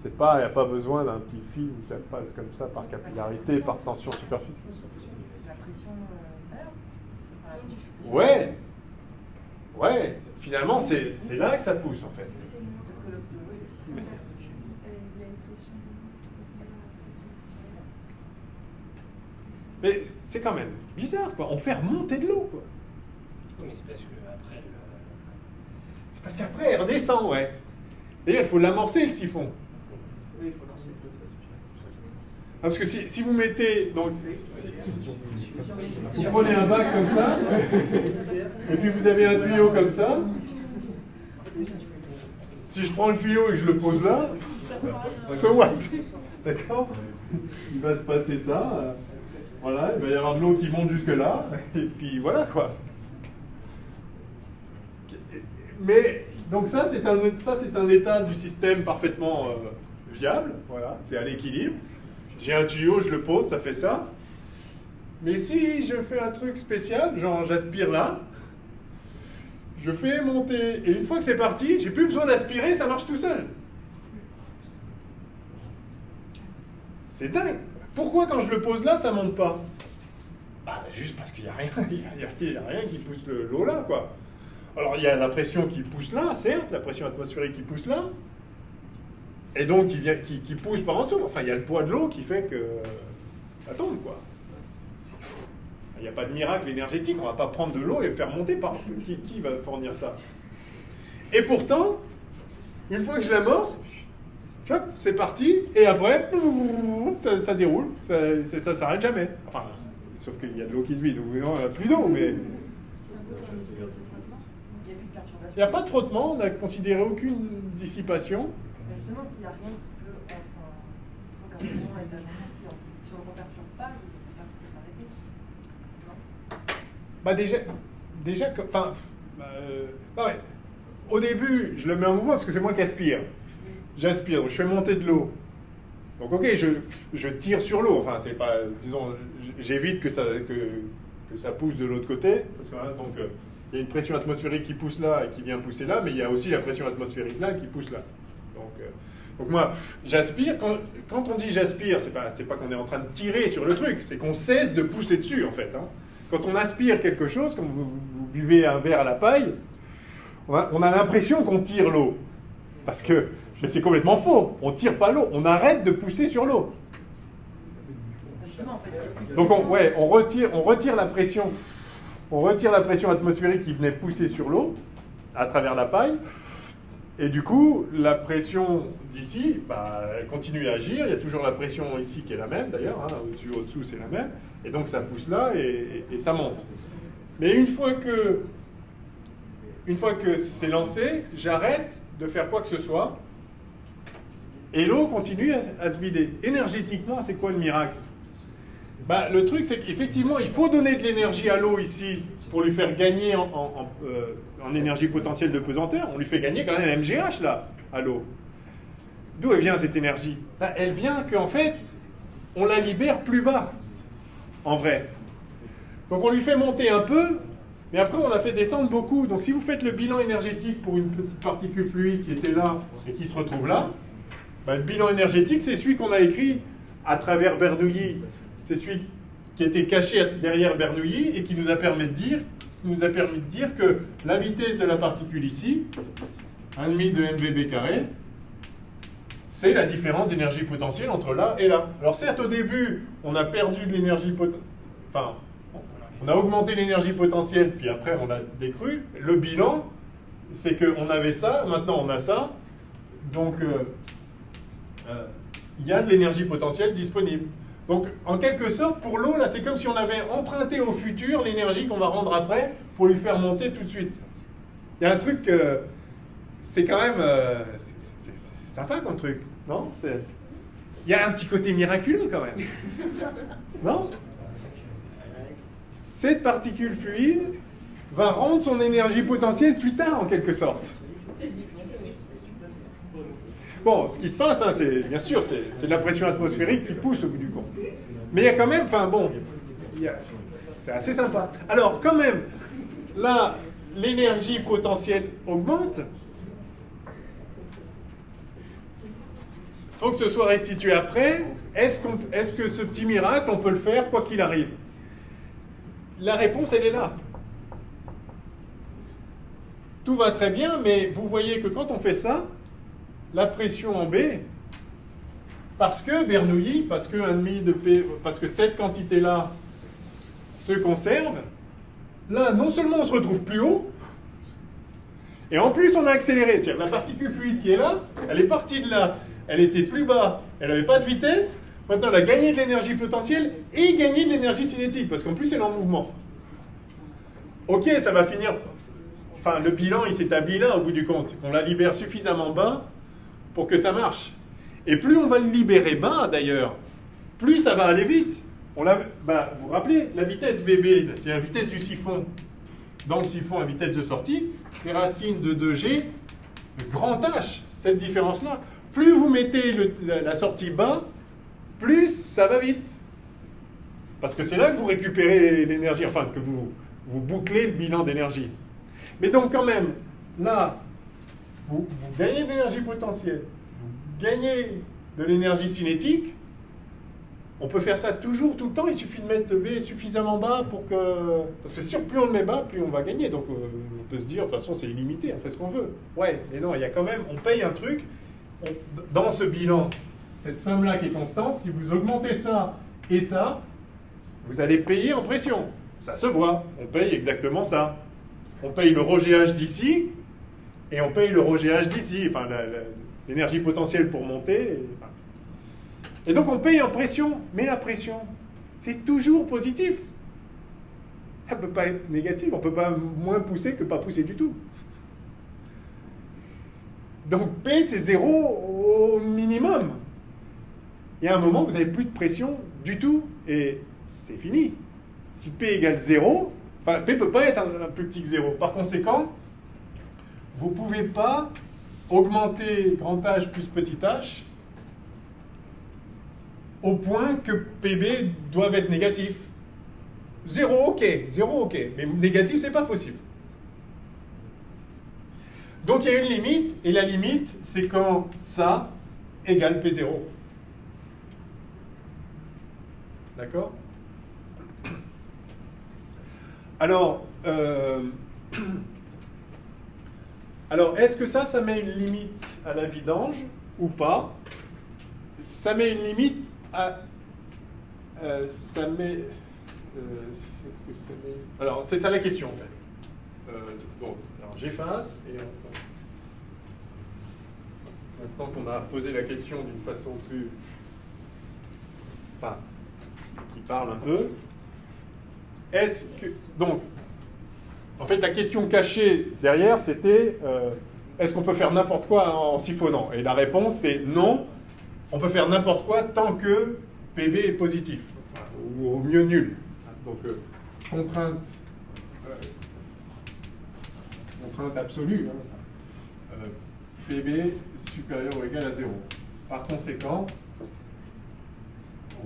Il n'y a pas besoin d'un petit fil, ça passe comme ça par capillarité, par tension superficielle. La pression salaire. Ouais. Ouais. Finalement, c'est là que ça pousse, en fait. Parce que Il y a une pression. Mais c'est quand même bizarre, quoi. On fait remonter de l'eau, quoi. Oui, mais c'est parce qu'après... C'est parce qu'après, elle redescend, ouais. D'ailleurs, il faut l'amorcer, le siphon. Oui, il faut lancer le feu, ça aspire. Parce que si vous mettez... Donc, vous prenez un bac comme ça, et puis vous avez un tuyau comme ça. Si je prends le tuyau et que je le pose là, so what? D'accord? Il va se passer ça. Voilà, il va y avoir de l'eau qui monte jusque là, et puis voilà, quoi. Mais, donc ça, c'est un état du système parfaitement viable. Voilà, c'est à l'équilibre. J'ai un tuyau, je le pose, ça fait ça. Mais si je fais un truc spécial, genre j'aspire là, je fais monter, et une fois que c'est parti, j'ai plus besoin d'aspirer, ça marche tout seul. C'est dingue. Pourquoi quand je le pose là, ça monte pas? Bah, juste parce qu'il n'y a rien, il y a rien qui pousse l'eau là, quoi. Alors il y a la pression qui pousse là, certes, la pression atmosphérique qui pousse là, et donc qui pousse par en dessous. Enfin, il y a le poids de l'eau qui fait que ça tombe, quoi. Il n'y a pas de miracle énergétique, on ne va pas prendre de l'eau et le faire monter par... Qui va fournir ça? Et pourtant, une fois que je l'amorce, c'est parti, et après, ça déroule, ça s'arrête jamais. Enfin, sauf qu'il y a de l'eau qui se vide, donc non, il n'y a plus d'eau, mais... Il n'y a pas de frottement, on n'a considéré aucune dissipation. Mais justement, s'il n'y a rien qui peut... Enfin, il faut que la pression est à si on ne perturbe pas, il n'est pas censé s'arrêter. Bah déjà, enfin, ouais. Au début, je le mets en mouvement parce que c'est moi qui aspire. J'aspire, donc je fais monter de l'eau. Donc ok, je tire sur l'eau. Enfin, c'est pas, disons, j'évite que ça pousse de l'autre côté, parce que donc il y a une pression atmosphérique qui pousse là et qui vient pousser là, mais il y a aussi la pression atmosphérique là qui pousse là. Donc moi, j'aspire. Quand on dit j'aspire, c'est pas qu'on est en train de tirer sur le truc, c'est qu'on cesse de pousser dessus en fait. Hein. Quand on aspire quelque chose, comme vous buvez un verre à la paille, on a l'impression qu'on tire l'eau. Parce que Mais c'est complètement faux. On ne tire pas l'eau. On arrête de pousser sur l'eau. Justement, en fait, il y a plus de Donc pression. on retire la pression. On retire la pression atmosphérique qui venait pousser sur l'eau à travers la paille. Et du coup, la pression d'ici, bah, elle continue à agir. Il y a toujours la pression ici qui est la même d'ailleurs. Hein, au-dessus, au-dessous, c'est la même. Et donc ça pousse là et ça monte. Mais une fois que c'est lancé, j'arrête de faire quoi que ce soit. Et l'eau continue à se vider. Énergétiquement, c'est quoi le miracle? Bah, le truc, c'est qu'effectivement, il faut donner de l'énergie à l'eau ici pour lui faire gagner en énergie potentielle de pesanteur. On lui fait gagner quand même un MGH, là, à l'eau. D'où elle vient, cette énergie? Bah, elle vient qu'en fait, on la libère plus bas, en vrai. Donc on lui fait monter un peu, mais après on la fait descendre beaucoup. Donc si vous faites le bilan énergétique pour une petite particule fluide qui était là et qui se retrouve là, bah, le bilan énergétique, c'est celui qu'on a écrit à travers Bernoulli. C'est celui qui était caché derrière Bernoulli et qui nous a permis de dire que la vitesse de la particule ici, 1,5 de mvb carré, c'est la différence d'énergie potentielle entre là et là. Alors certes, au début, on a perdu de l'énergie potentielle, enfin, on a augmenté l'énergie potentielle, puis après on a décru. Le bilan, c'est qu'on avait ça, maintenant on a ça, donc il y a de l'énergie potentielle disponible. Donc, en quelque sorte, pour l'eau, là, c'est comme si on avait emprunté au futur l'énergie qu'on va rendre après pour lui faire monter tout de suite. Il y a un truc, c'est quand même, c'est sympa comme truc, non? Il y a un petit côté miraculeux quand même, non? Cette particule fluide va rendre son énergie potentielle plus tard, en quelque sorte. Bon, ce qui se passe, hein, c'est bien sûr, c'est la pression atmosphérique qui pousse au bout du compte. Mais il y a quand même, enfin bon, c'est assez sympa. Alors, quand même, là, l'énergie potentielle augmente. Il faut que ce soit restitué après. Est-ce que ce petit miracle, on peut le faire quoi qu'il arrive? La réponse, elle est là. Tout va très bien, mais vous voyez que quand on fait ça, la pression en B, parce que Bernoulli, parce que 1,5 de P, parce que cette quantité-là se conserve, là, non seulement on se retrouve plus haut, et en plus on a accéléré. C'est-à-dire la particule fluide qui est là, elle est partie de là, elle était plus bas, elle n'avait pas de vitesse, maintenant elle a gagné de l'énergie potentielle et gagné de l'énergie cinétique, parce qu'en plus elle est en mouvement. Ok, ça va finir, enfin le bilan il s'établit là au bout du compte, on la libère suffisamment bas pour que ça marche. Et plus on va le libérer bas, d'ailleurs, plus ça va aller vite. Vous vous rappelez, la vitesse VB, c'est la vitesse du siphon. Dans le siphon, la vitesse de sortie, c'est racine de 2G, grand H, cette différence-là. Plus vous mettez la sortie bas, plus ça va vite. Parce que c'est là que vous récupérez l'énergie, enfin, que vous bouclez le bilan d'énergie. Mais donc, quand même, là, vous gagnez de l'énergie potentielle, vous gagnez de l'énergie cinétique. On peut faire ça toujours, tout le temps. Il suffit de mettre B suffisamment bas pour que... Parce que si plus on le met bas, plus on va gagner. Donc on peut se dire, de toute façon, c'est illimité, on fait ce qu'on veut. Ouais, mais non, il y a quand même... On paye un truc. Dans ce bilan, cette somme-là qui est constante, si vous augmentez ça et ça, vous allez payer en pression. Ça se voit. On paye exactement ça. On paye le ρGH d'ici et on paye le ρGH d'ici. Enfin, l'énergie potentielle pour monter... Et donc on paye en pression, mais la pression, c'est toujours positif. Elle ne peut pas être négative, on ne peut pas moins pousser que pas pousser du tout. Donc P, c'est 0 au minimum. Il y a un moment, vous n'avez plus de pression du tout, et c'est fini. Si P égale 0, enfin P ne peut pas être un plus petit que 0. Par conséquent, vous ne pouvez pas augmenter grand H plus petit h, au point que PB doivent être négatifs. 0, ok. 0, ok. Mais négatif, c'est pas possible. Donc il y a une limite, et la limite, c'est quand ça égale P0. D'accord? Alors, est-ce que ça met une limite à la vidange ou pas. Ça met une limite à... ça met... est-ce que ça met... Alors, c'est ça la question, en fait. Bon, alors j'efface, et maintenant qu'on a posé la question d'une façon plus... Enfin, qui parle un peu. Est-ce que... Donc, en fait, la question cachée derrière, c'était est-ce qu'on peut faire n'importe quoi en siphonnant? Et la réponse, c'est non. On peut faire n'importe quoi tant que PB est positif, enfin, ou au mieux nul. Donc, contrainte absolue, hein. PB supérieur ou égal à 0. Par conséquent,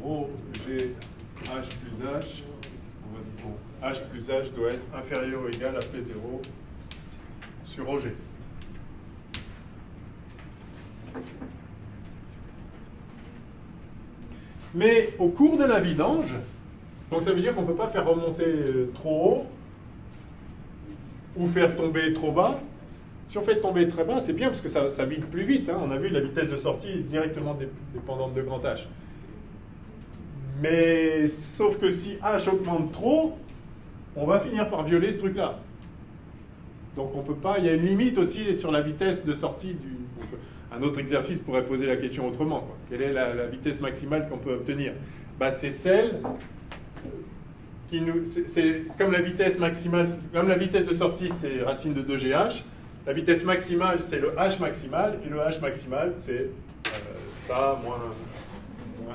ρ G H plus H, disons, H plus H doit être inférieur ou égal à P0 sur ρG. Mais au cours de la vidange, donc ça veut dire qu'on ne peut pas faire remonter trop haut ou faire tomber trop bas. Si on fait tomber très bas, c'est bien parce que ça vide plus vite, hein. On a vu la vitesse de sortie est directement dépendante de grand H. Mais sauf que si H augmente trop, on va finir par violer ce truc-là. Donc on peut pas, il y a une limite aussi sur la vitesse de sortie du... Donc, un autre exercice pourrait poser la question autrement, quoi. Quelle est la vitesse maximale qu'on peut obtenir? Bah, c'est celle qui nous... C'est comme la vitesse maximale, comme la vitesse de sortie, c'est racine de 2GH. La vitesse maximale, c'est le H maximal, et le H maximal, c'est ça moins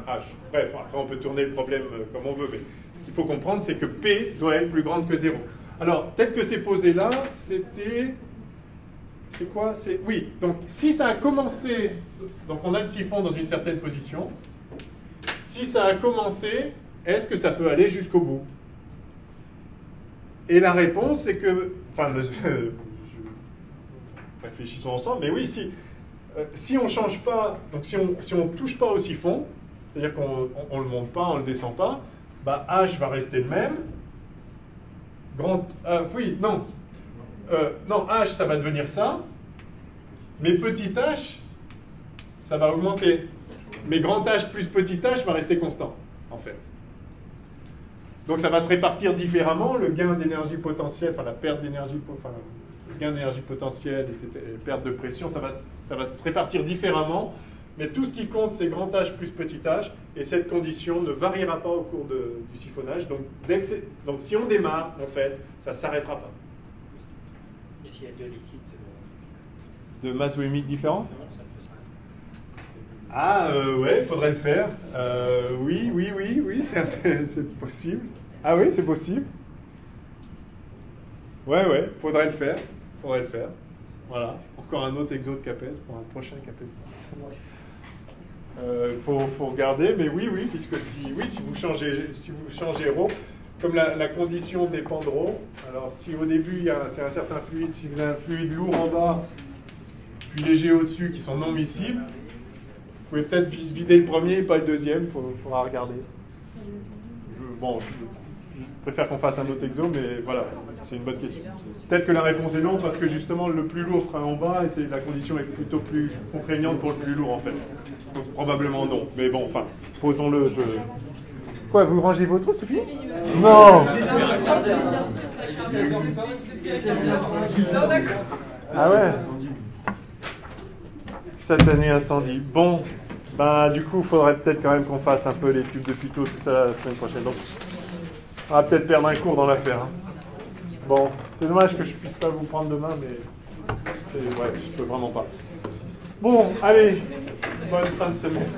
H. Bref, après on peut tourner le problème comme on veut, mais ce qu'il faut comprendre, c'est que P doit être plus grande que 0. Alors, tel que c'est posé là, c'était... C'est quoi? Oui, donc si ça a commencé... Donc on a le siphon dans une certaine position. Si ça a commencé, est-ce que ça peut aller jusqu'au bout? Et la réponse, c'est que... Enfin, réfléchissons ensemble, mais oui, si on ne change pas, donc si on touche pas au siphon, c'est-à-dire qu'on ne le monte pas, on ne le descend pas, bah H va rester le même. Non, H, ça va devenir ça, mais petit h, ça va augmenter. Mais grand H plus petit h va rester constant, en fait. Donc ça va se répartir différemment, le gain d'énergie potentielle, enfin la perte d'énergie, le gain d'énergie potentielle, etc., et perte de pression, ça va se répartir différemment, mais tout ce qui compte, c'est grand H plus petit h, et cette condition ne variera pas au cours du siphonnage. Donc, donc si on démarre, en fait, ça ne s'arrêtera pas. Et s'il y a deux liquides de masse volumique différents? ça peut s'arrêter. Ah, ouais, il faudrait le faire. Oui, c'est possible. Ah oui, c'est possible. Ouais, faudrait le faire. Voilà, encore un autre exo de CAPES pour un prochain CAPES. Faut regarder, mais oui, puisque si vous changez ρ, comme la condition dépend de ρ, alors si au début c'est un certain fluide, si vous avez un fluide lourd en bas, puis léger au-dessus qui sont non miscibles, vous pouvez peut-être vider le premier et pas le deuxième, il faudra regarder. Je préfère qu'on fasse un autre exo, mais voilà, c'est une bonne question. Peut-être que la réponse est non, parce que justement le plus lourd sera en bas et la condition est plutôt plus contraignante pour le plus lourd en fait. Donc probablement non, mais bon, enfin, posons-le. Quoi, vous rangez vos trous, c'est fini? Non. Ah ouais. Satanée incendie. Bon, bah du coup, il faudrait peut-être quand même qu'on fasse un peu les tubes de Pitot, tout ça la semaine prochaine. Donc, on va peut-être perdre un cours dans l'affaire. Hein. Bon, c'est dommage que je puisse pas vous prendre demain, mais ouais, je peux vraiment pas. Bon, allez, bonne fin de semaine.